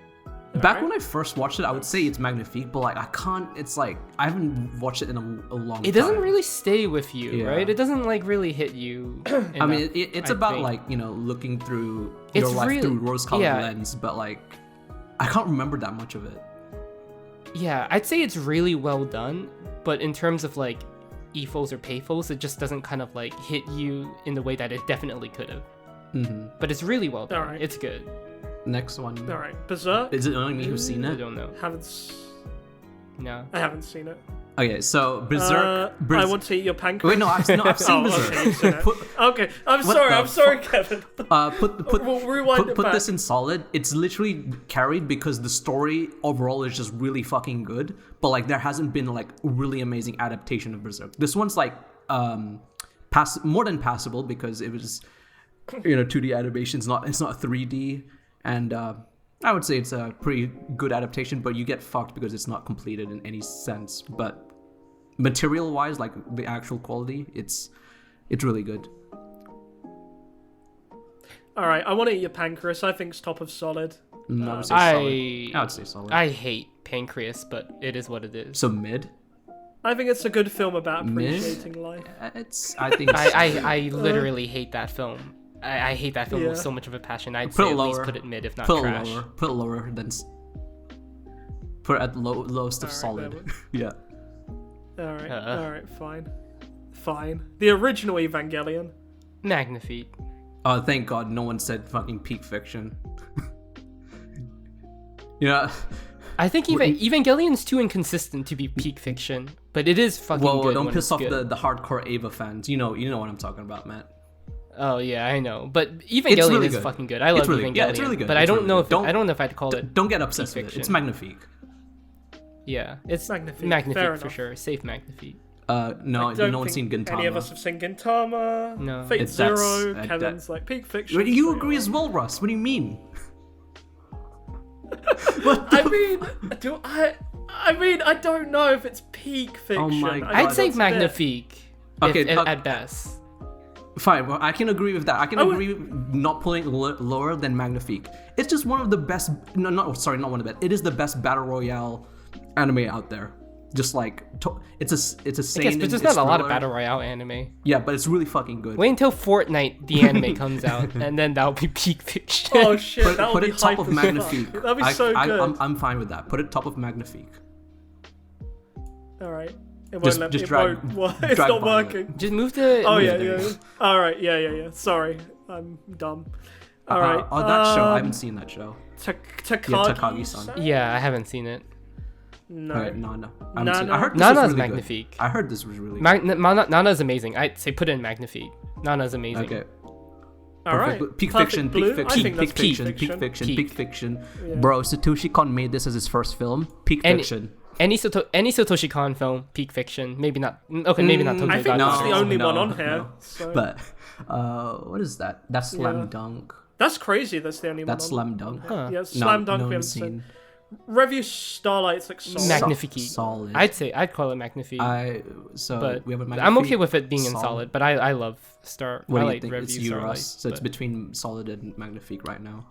Back when I first watched it, I would say it's magnifique, but like I can't. It's like I haven't watched it in a long time. It doesn't really stay with you, right? It doesn't like really hit you. I mean, it's about like looking through your life through rose-colored lens, but like I can't remember that much of it. Yeah, I'd say it's really well done, but in terms of like ethos or pathos, it just doesn't kind of like hit you in the way that it definitely could have. But it's really well done. Right. It's good. Next one. All right, Berserk. Is it only me who's seen it? I don't know. No. I haven't seen it. Okay, so Berserk. I want to eat your pancreas. Wait, no, I've seen Berserk. Okay, you've seen it. Okay, I'm sorry, Kevin. We'll rewind it put back. this in solid. It's literally carried because the story overall is just really fucking good. But like, there hasn't been like a really amazing adaptation of Berserk. This one's like more than passable because it was 2D animation. It's not 3D, and I would say it's a pretty good adaptation. But you get fucked because it's not completed in any sense. But material wise, like the actual quality, it's really good. All right, I want to eat your pancreas. I think it's top of solid. I would say solid. I would say solid. I hate pancreas, but it is what it is. So mid. I think it's a good film about appreciating life. I literally hate that film. I hate that film with so much of a passion. I'd say at least put it mid, if not trash. Put it lower than. Put it at lowest of solid. Yeah. All right, fine. The original Evangelion. Magnifique. Oh, thank God, no one said fucking peak fiction. Yeah. I think Evangelion's too inconsistent to be peak fiction, but it is fucking good. Whoa, don't piss off the hardcore Ava fans. You know what I'm talking about, Matt. Oh yeah, I know. But Evangelion really is good. fucking good. I love Evangelion. Yeah, it's really good. But I don't know if I'd call it. Don't get obsessed with it. It's magnifique. Yeah, it's magnifique. Magnifique for sure. Safe magnifique. No, no one's seen Gintama. Any of us have seen Gintama? No. Fate Zero. Kevin's like peak fiction. You agree as well, Russ? What do you mean? I mean, I don't know if it's peak fiction. Oh my God. I'd say magnifique. At best. Fine, well, I can agree with that. I can agree with not pulling lower than magnifique. It's just one of the best. Not one of the best. It is the best battle royale anime out there. Just like it's a seinen. But there's not a lot of battle royale anime. Yeah, but it's really fucking good. Wait until Fortnite the anime comes out, and then that'll be peak fiction. Oh shit! Put it top of magnifique. That'd be so good. I'm fine with that. Put it top of magnifique. All right. It Just won't drag it's not by working. Just move to. Oh yeah. All right. Yeah. Sorry, I'm dumb. All right. Oh, that show. I haven't seen that show. Takagi-san. Yeah, I haven't seen it. No. All right, Nana. I heard this Nana's was really magnifique. Good. I heard this was really good. Nana's amazing. I'd say put in magnifique. Nana's amazing. Okay. All right. Peak Perfect fiction. Blue? Peak I think that's fiction. Peak fiction. Bro, Satoshi Kon made this as his first film. Peak fiction. Any Satoshi Kon film, peak fiction. Maybe not. Okay, maybe not Tokyo I think that's the only one on here. No. So. But what is that? That's Slam Dunk. That's crazy. That's the only one. That's Slam Dunk. Huh. Yeah, Slam Dunk. We haven't seen. Review Starlight's like solid. Magnifique. Solid. I'd call it magnifique. But we have a magnifique. I'm okay with it being in solid, but I love Star. What I do you like think? Review It's you, Starlight. Russ. So it's between solid and magnifique right now.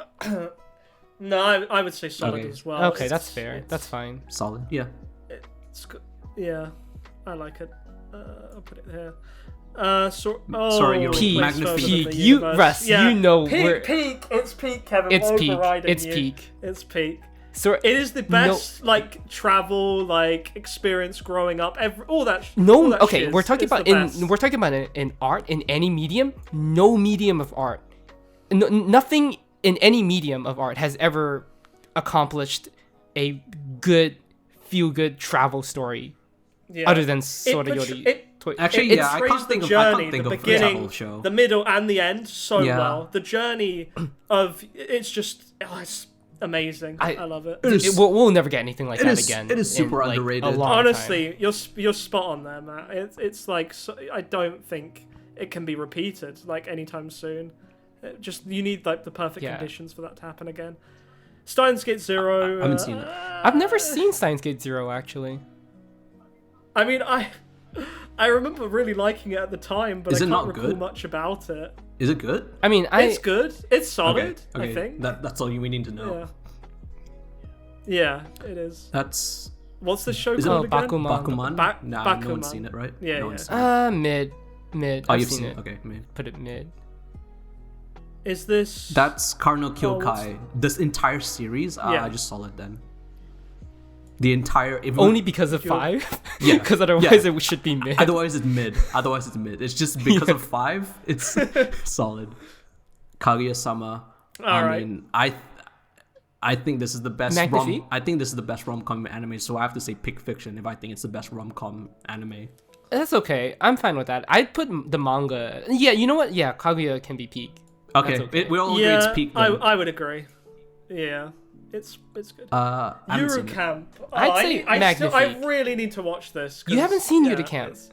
No, I would say solid as well. Okay, that's fair. That's fine. Solid, yeah. Yeah, I like it. I'll put it here. Sorry, you're peak. You, Russ, you know peak. It's peak, Kevin. It's peak. It's peak. So it is the best like travel like experience growing up. All that. Okay, we're talking about in art in any medium. No medium of art, nothing in any medium of art has ever accomplished a good feel-good travel story other than Sora Yori. Actually, I can't think of the beginning, the middle, and the end so well. The journey of it's just it's amazing. I love it. We'll never get anything like that again. It is super underrated. Honestly, you're spot on there, Matt. It's like I don't think it can be repeated like anytime soon. You need like the perfect conditions for that to happen again. Steins Gate Zero. I haven't seen it. I've never seen Steins Gate Zero actually. I mean, I remember really liking it at the time, but I can't recall much about it. Is it good? I mean, it's good. It's solid. Okay. I think that's all we need to know. Yeah, it is. That's What's the show Is called it again? Bakuman. Ba- Nah, no Bakuman. one's seen it, right? Yeah, no yeah. one's seen it. Mid. Oh, I've you've seen seen it. it. Okay, mid. Put it mid. Is this? That's Karno what's- Kyokai. This entire series, Yeah. I just saw it then. The entire Only because of You're- 5? Yeah. Because otherwise it should be mid. Otherwise it's mid. It's just because of 5. It's solid. Kaguya-sama. All right. mean, I think this is the best Magnifique? I think this is the best rom-com anime. So I have to say Pick Fiction if I think it's the best rom-com anime. That's okay. I'm fine with that. I'd put the manga. Yeah, you know what? Yeah, Kaguya can be peak. Okay, That's okay. we all agree Yeah, it's peak. Then. I would agree. Yeah, it's good. I haven't seen it. Eurocamp. I'd say I Magnifique. really need to watch this. You haven't seen yeah, Eurocamp. it's-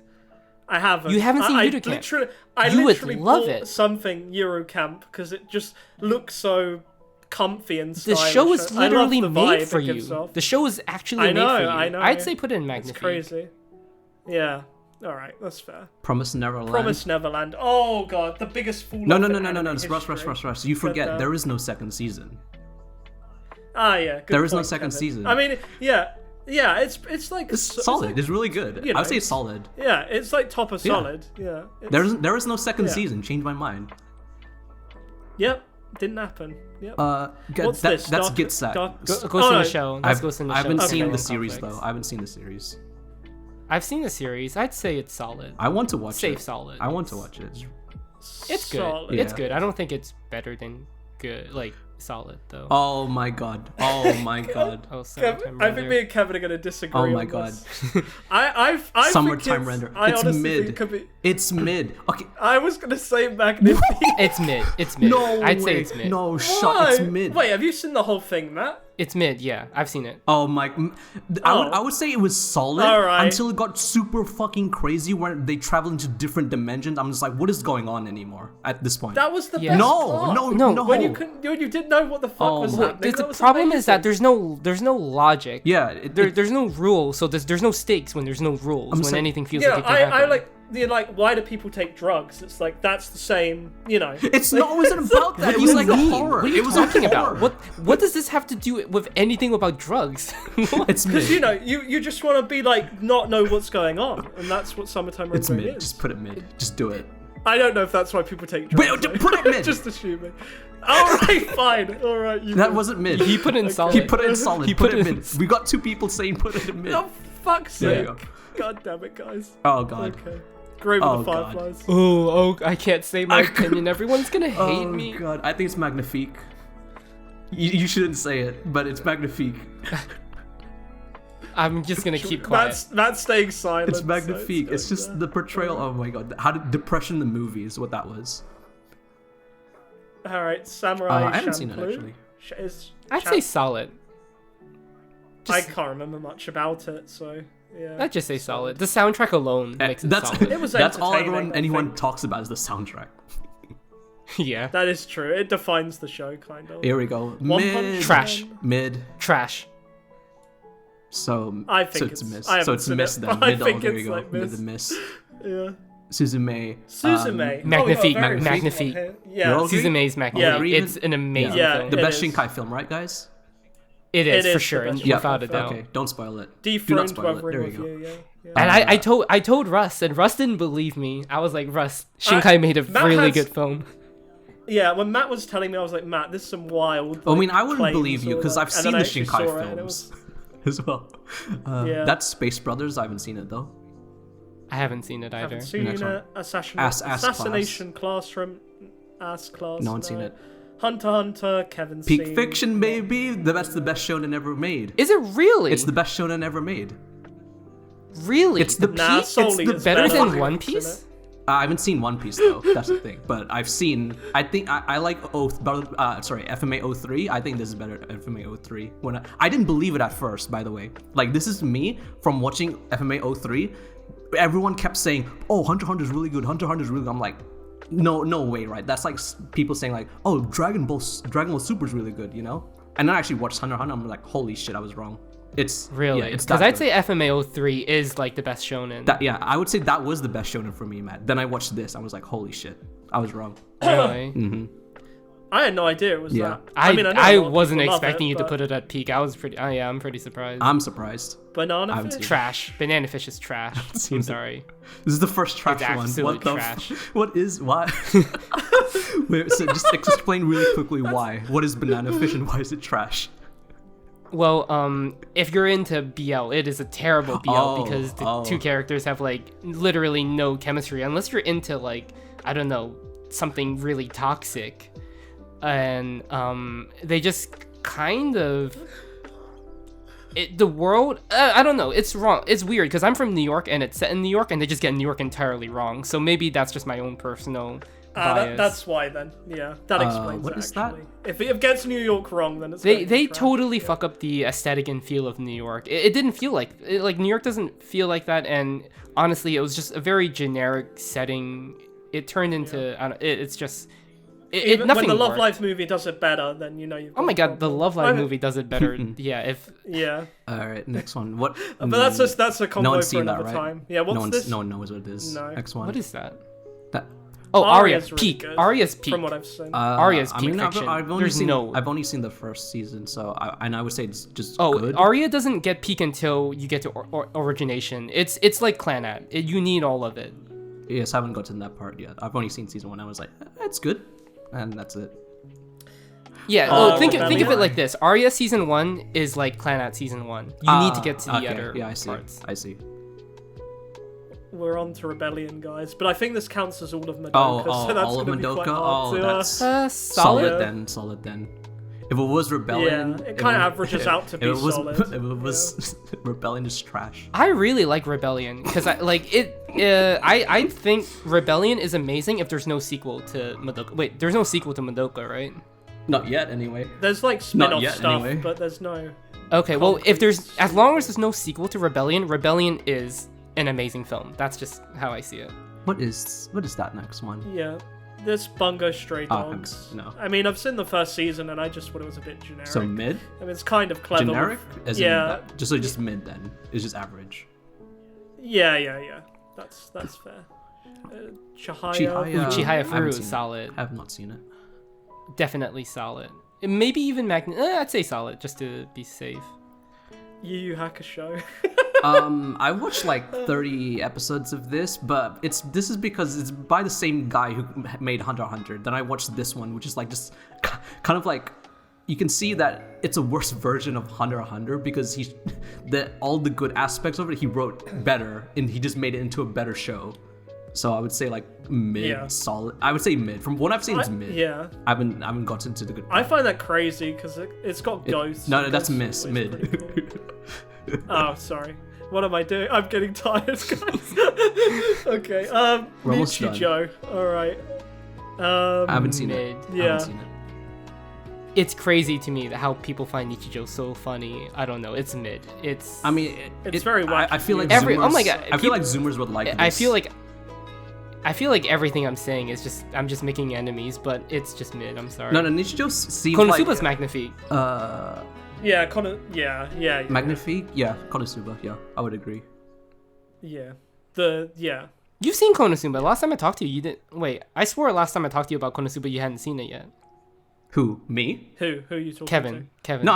I haven't. You haven't seen I Eurocamp. I You would literally love bought it. something Eurocamp because it just looks so comfy and The stylish. show is I love literally the made vibe for it you. gives off. The show is actually I know, made for you. I know, I'd yeah. say put it in It's Magnifique. crazy. Yeah. All right, that's fair. Promise Neverland. Promise Neverland. Oh god, the biggest fool. No. in It's anime Rush. history. You forget down. there is no second season. Ah, yeah. Good There is no point, second Kevin. season. I mean, yeah. It's like It's solid. like- It's really good. you I would know, say it's solid. yeah, it's like top of Yeah. solid. Yeah. It's- There is no second Yeah. season. Change my mind. Yep. Didn't happen. Yep. That's What's this? Dark- Gitsat. Ghost Oh, in no. the Shell. That's Ghost in the I Shell. haven't Okay. seen the Okay. series Complex. though. I haven't seen the series. I've seen the series. I'd say it's solid. I want to watch Safe it. solid. I want to watch it. It's good. Solid. It's Yeah. good. I don't think it's better than good. Like solid though. Oh my god. Oh my god. Oh, Kev, summertime I think render. me and Kevin are gonna disagree. Oh my on god. this. I think Summertime it's, render. I It's honestly mid. think could be. It's mid. Okay. I was gonna say Magnifique. It's mid. It's mid. No I'd say way. it's mid. No Why? shot. It's mid. Wait, have you seen the whole thing, Matt? It's mid. Yeah, I've seen it. Oh my! I would say it was solid Alright. until it got super fucking crazy when they travel into different dimensions. I'm just like, what is going on anymore at this point? That was the Yeah. best no, part. no, No. no. When you didn't know what the fuck Oh was my- happening. The that was problem is that amazing. there's no logic. Yeah, There's no rules, so there's no stakes when there's no rules. When saying- anything feels Yeah, like it can happen. I like the like. Why do people take drugs? It's like that's the same. You know. it's not. It wasn't about that. What It do was you like a mean? horror. What are you It was a talking about? horror. What does this have to do with anything about drugs? It's Because mid. you know, you just want to be like not know what's going on, and that's what summertime It's rendering mid. is. Just put it mid. Just do it. I don't know if that's why people take drugs. Wait, though. put it mid. Just assuming. All right, fine. All right, you. That win. wasn't mid. He put in solid. He put it in solid. He put put it it mid. in- We got two people saying put it in mid. Oh fuck's There you sake! go. God damn it, guys. Oh god. Okay. Grave Oh, of the God. Fireflies. Oh, I can't say my I- opinion. Everyone's gonna hate Oh me. god. I think it's Magnifique. You shouldn't say it, but it's Magnifique. I'm just gonna keep quiet. Matt's staying silent. It's so Magnifique. It's going just there. the portrayal. Oh my god. How did depression in the movie is what that was. All right, Samurai. I haven't seen it, Champloo actually. I'd say solid. I Just, can't remember much about it, so yeah. I'd just say solid. The soundtrack alone makes it That's solid. It was that's all entertaining, I anyone think. talks about is the soundtrack. Yeah. That is true. It defines the show, kind of. Here we go. One Mid. Punch Trash. Man. Mid. Trash. So I think so it's it's- miss. I So haven't it's seen miss it, then. but I Middle. think There it's you go. like Mid miss. and miss. Yeah. Suzume. Suzume. Magnifique, Oh, we got a very Magnifique. good one here. You're Yeah. all- Suzume's Magnifique. Yeah. It's an amazing Yeah. film. The It best is. Shinkai film, right, guys? It is It for is sure, the best without a Shinkai doubt. Okay, don't spoil it. Do not Dethroned spoil it. Weathering There you go. Review, yeah. And I told Russ, and Russ didn't believe me. I was like, Russ, Shinkai made a Matt really has- good film. Yeah, when Matt was telling me, I was like, Matt, this is some wild. I mean, like, I wouldn't claims believe you or, because like- I've and seen then the I actually Shinkai saw it, and it films was- as well. Yeah. That's Space Brothers. I haven't seen it though. I haven't seen it either. Haven't seen Next one. it. Ass Assassination Classroom. Ass class. No one's seen it. Hunter x Hunter. Kevin's Peak seen. Fiction, baby. That's the best shonen ever made. Is it really? It's the best shonen ever made. really. It's the Nah, peak. Soul It's the Eater's better better than than One One Piece, Piece. I haven't seen One Piece though. That's the thing. But I've seen. I think I like FMA 03. I think this is better than FMA 03. When I didn't believe it at first, by the way. Like this is me from watching FMA 03. Everyone kept saying, "Oh, Hunter x Hunter is really good. Hunter x Hunter is really good." I'm like, no way, right? That's like people saying like, "Oh, Dragon Ball Super is really good," you know. And then I actually watched Hunter x Hunter. I'm like, holy shit, I was wrong. It's Really? yeah, it's Because that I'd good. say FMA 03 is like the best shonen. Yeah, I would say that was the best shonen for me, Matt. Then I watched this. I was like, holy shit, I was wrong. Really? Mm-hmm. I had no idea it was Yeah. that. I know a lot I of wasn't people love expecting it, you to but put it at peak. I was pretty. I'm pretty surprised. I'm surprised. Banana haven't fish. seen Trash. Banana fish is trash. seen I'm it. sorry. This is the first trash one. absolute What the? trash. What is why? Wait, so just explain really quickly why. What is banana fish and why is it trash? Well, if you're into BL, it is a terrible BL because the two characters have like literally no chemistry unless you're into like, I don't know, something really toxic, and they just kind of the world. I don't know. It's wrong. It's weird because I'm from New York and it's set in New York and they just get New York entirely wrong. So maybe that's just my own personal bias. That's why then. Yeah, that explains what it, is actually. that? If it gets New York wrong, then it's They totally fuck up the aesthetic and feel of New York. It didn't feel like New York doesn't feel like that, and honestly, it was just a very generic setting. It turned into it's just Even nothing when the Love worked. Live movie does it better, then you know you've. Oh my god, the Love Live I mean- movie does it better. Yeah, Yeah, All right, next one. What? but that's a combo no one's for seen that, another right? time. Yeah, what's this? No one knows what it is. No. Next one. what is that? that? Oh, Arya Arya's really peak. good, Arya's peak. From what I've seen. Arya's I peak mean, fiction. I've only There's seen. no. I've only seen the first season, so I would say it's just Oh, good. Arya doesn't get peak until you get to origination. It's like Clanat. You need all of it. Yes, I haven't gotten that part yet. I've only seen season 1. I was like, it's good, and that's it. Yeah, think of it Rebellion. like this. Arya season 1 is like Clanat season 1. You need to get to the okay. other Yeah, I see. parts. I see. We're on to Rebellion, guys, but I think this counts as all of Madoka, Oh, so that's all of gonna be quite Madoka. hard Oh, to, that's Solid. solid then. If it was Rebellion, Yeah, it kinda averages out to be if it was, solid. If it was Rebellion is trash. I really like Rebellion because I like it. I think Rebellion is amazing if there's no sequel to Madoka. Wait, there's no sequel to Madoka, right? Not yet, anyway. There's like spin-off yet, stuff, anyway. but there's no. Okay, well, if there's as long as there's no sequel to Rebellion, Rebellion is an amazing film. That's just how I see it. What is that next one? Yeah, this Bungo Stray Oh, Dogs. no. I mean, I've seen the first season, and I just thought it was a bit generic. So mid, I mean, it's kind of clever. generic, as yeah, in just mid then. It's just average. yeah. That's fair. Chihaya. Chihaya. Chihaya I haven't Furu is seen it. solid. I have not seen it. Definitely solid. Maybe even I'd say solid just to be safe. Yu Yu Hakusho. I watched like 30 episodes of this, but this is because it's by the same guy who made Hunter x Hunter. Then I watched this one, which is like just kind of like you can see that it's a worse version of Hunter x Hunter because all the good aspects of it he wrote better and he just made it into a better show. So I would say like mid, Yeah. solid. I would say mid. From what I've seen, it's mid. Yeah. I haven't gotten to the good. I find that crazy because it's got ghosts. No, and that's ghosts are always mid. pretty cool. Oh, sorry. What am I doing? I'm getting tired, guys. Okay. We're almost done. Joe. All right. I haven't seen it. Mid. I Yeah. haven't seen it. It's crazy to me that how people find Nichijou so funny. I don't know. It's mid. It's. I mean, It's very wacky. I feel like Every- Zoomers, oh my God, I feel like Zoomers would like this. I feel like everything I'm saying is just I'm just making enemies, but it's just mid. I'm sorry. No, Nichijou seems Konosuba's like magnifique. Yeah. Yeah. Magnifique. Yeah, Konosuba. Yeah, I would agree. Yeah. Yeah. You've seen Konosuba. Last time I talked to you, you didn't. Wait, I swore last time I talked to you about Konosuba, you hadn't seen it yet. Who? Me? Who are you talking Kevin. No,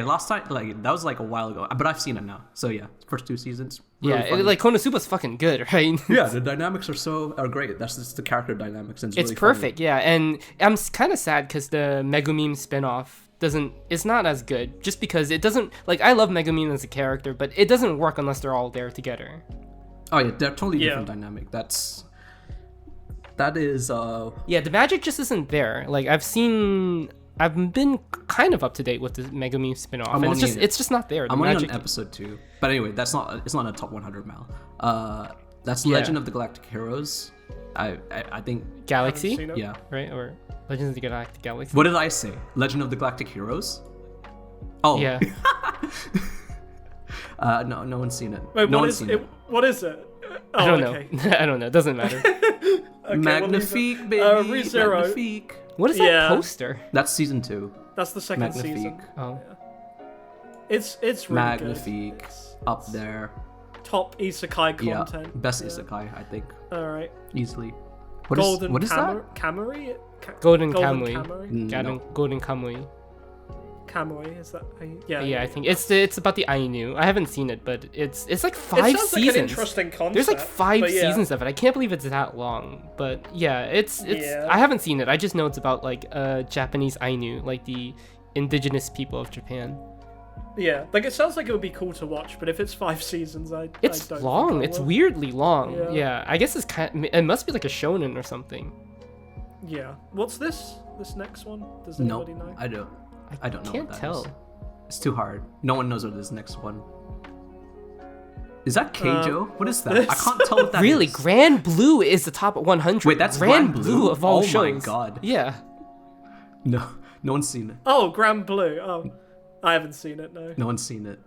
last time, like that was like a while ago, but I've seen it now. So yeah, first 2 seasons. Really Yeah, funny. like Konosuba's fucking good, right? yeah, the dynamics are great. That's just the character dynamics, and It's really perfect, yeah. And I'm kind of sad because the Megumin spinoff it's not as good just because it doesn't, like, I love Megumin as a character, but it doesn't work unless they're all there together. Funny. Oh yeah, they're totally Yeah. different dynamic. That is Yeah, the magic just isn't there. Like, I've been kind of up to date with the Megumin spinoff, I'm and only it's just not there. The I'm only magic. on episode 2, but anyway, it's not a top 100 Mal. That's Yeah. Legend of the Galactic Heroes. I think Galaxy, Haven't seen it. yeah. right? Or Legends of the Galactic Galaxy. What did I say? Legend of the Galactic Heroes? Oh Yeah. no one's seen it. Wait, no what one's is seen it? What is it? Oh, I don't okay. know. I don't know. It doesn't matter. Okay, Magnifique, we'll baby. leave it. ReZero. Magnifique. What is that Yeah. poster? That's season 2. That's the second season. Magnifique. Oh. It's really Magnifique. good. It's Up there. top isekai Yeah. content. Best isekai, I think. All right. Easily. Golden what is that? Camry? Golden Kamui. Kamui. Golden Kamui. Kamui, is that? Yeah. Yeah, I think it's about the Ainu. I haven't seen it, but it's like 5 It sounds seasons. like an interesting concept. There's like 5 but yeah. seasons of it. I can't believe it's that long. But yeah, it's. Yeah. I haven't seen it. I just know it's about like Japanese Ainu, like the indigenous people of Japan. Yeah, like it sounds like it would be cool to watch, but if it's 5 seasons, It's I don't long. think I It's will. weirdly long. Yeah. Yeah, I guess it's it must be like a shonen or something. Yeah. What's this? This next one? Does No, anybody know? I don't know. Can't what that tell. is. It's too hard. No one knows what this next one. Is that Keijo? What is that? I can't tell what that is. Really, Grand Blue is the top 100. Wait, that's Grand Grand Blue Blue? of all Oh shows. my god. Yeah. No one's seen it. Oh, Grand Blue. Oh, I haven't seen it. No. No one's seen it.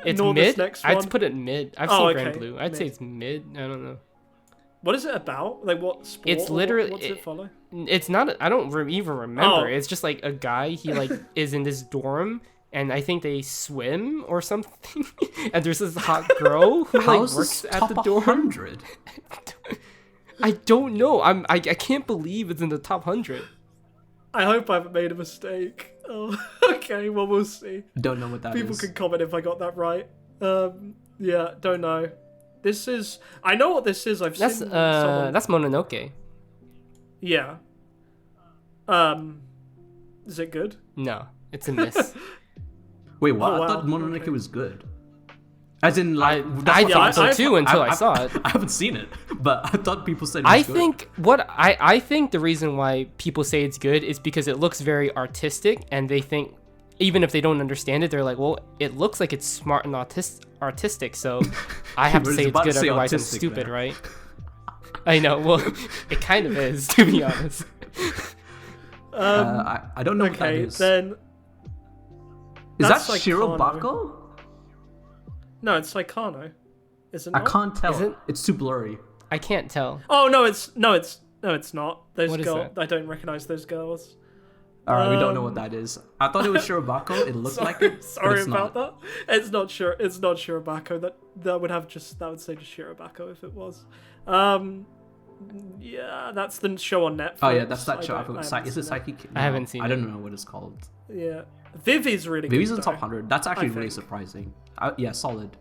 It's Nor this mid. next I'd one. put it mid. I've Oh, seen Grand okay, Blue. I'd say mid. it's mid. I don't know. What is it about? Like what sport? It's or literally- what's it follow? It's not. I don't even remember. Oh. It's just like a guy. He like is in this dorm, and I think they swim or something. And there's this hot girl who like How's works this at top the dorm. 100? I don't know. I can't believe it's in the top 100. I hope I haven't made a mistake. Oh, okay. Well, we'll see. Don't know what that is. People can comment if I got that right. Yeah, don't know. This is. I know what this is. I've That's seen. Someone... that's Mononoke. Yeah. Is it good? No, it's a miss. Wait, what? Oh, I thought wow, Mononoke okay. was good. As in, like, I that's thought what so too until I saw it. I haven't seen it, but I thought people said it was I good. think I think the reason why people say it's good is because it looks very artistic, and they think even if they don't understand it, they're like, well, it looks like it's smart and artistic, so I have to was say it's about to good, say otherwise I'm autistic stupid, there. right? I know. Well, it kind of is, to be honest. I don't know what that Okay, is. then. Is that that's like Shirobako? No, it's Saikano. Is it I not? can't tell. Is it? It's too blurry. I can't tell. Oh no, it's not. Those What is girls. that? I don't recognize those girls. All right, we don't know what that is. I thought it was Shirobako. It looked like it. Sorry but it's about not. that. It's not sure. It's not Shirobako. That would say just Shirobako if it was. Yeah, that's the show on Netflix. Oh yeah, that's that I show. I don't- forgot. haven't Is it seen Psychic? I haven't seen I it. don't know what it's called. Yeah, Vivi's really Maybe it's good. in the top though. 100. That's actually really think. surprising. Yeah, solid.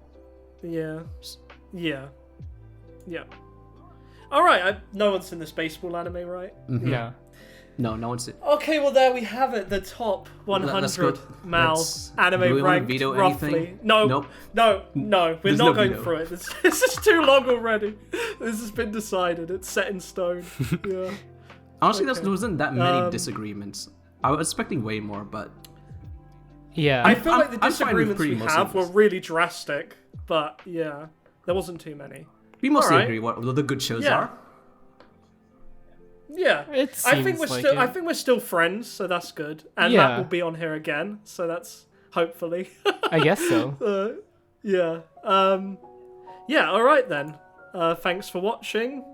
Yeah. All right, no one's in this baseball anime, right? No. No one's. Okay, well there we have it. The top 100 Let's go. Mal Let's- do anime we wanna ranked veto roughly. anything? No, Nope. no, we're There's not no going veto. through it. This is too long already. This has been decided. It's set in stone. Yeah. Honestly, Okay. there wasn't that many disagreements. I was expecting way more, but Yeah. I feel like the I'm fine with disagreements pretty we most have of were this. really drastic, but yeah, there wasn't too many. we mostly Alright. agree what the good shows Yeah. are. Yeah, It I think seems we're like still. it. I think we're still friends, so that's good. And Yeah. Matt will be on here again, so that's hopefully. I guess so. Yeah. Yeah. All right then. Thanks for watching.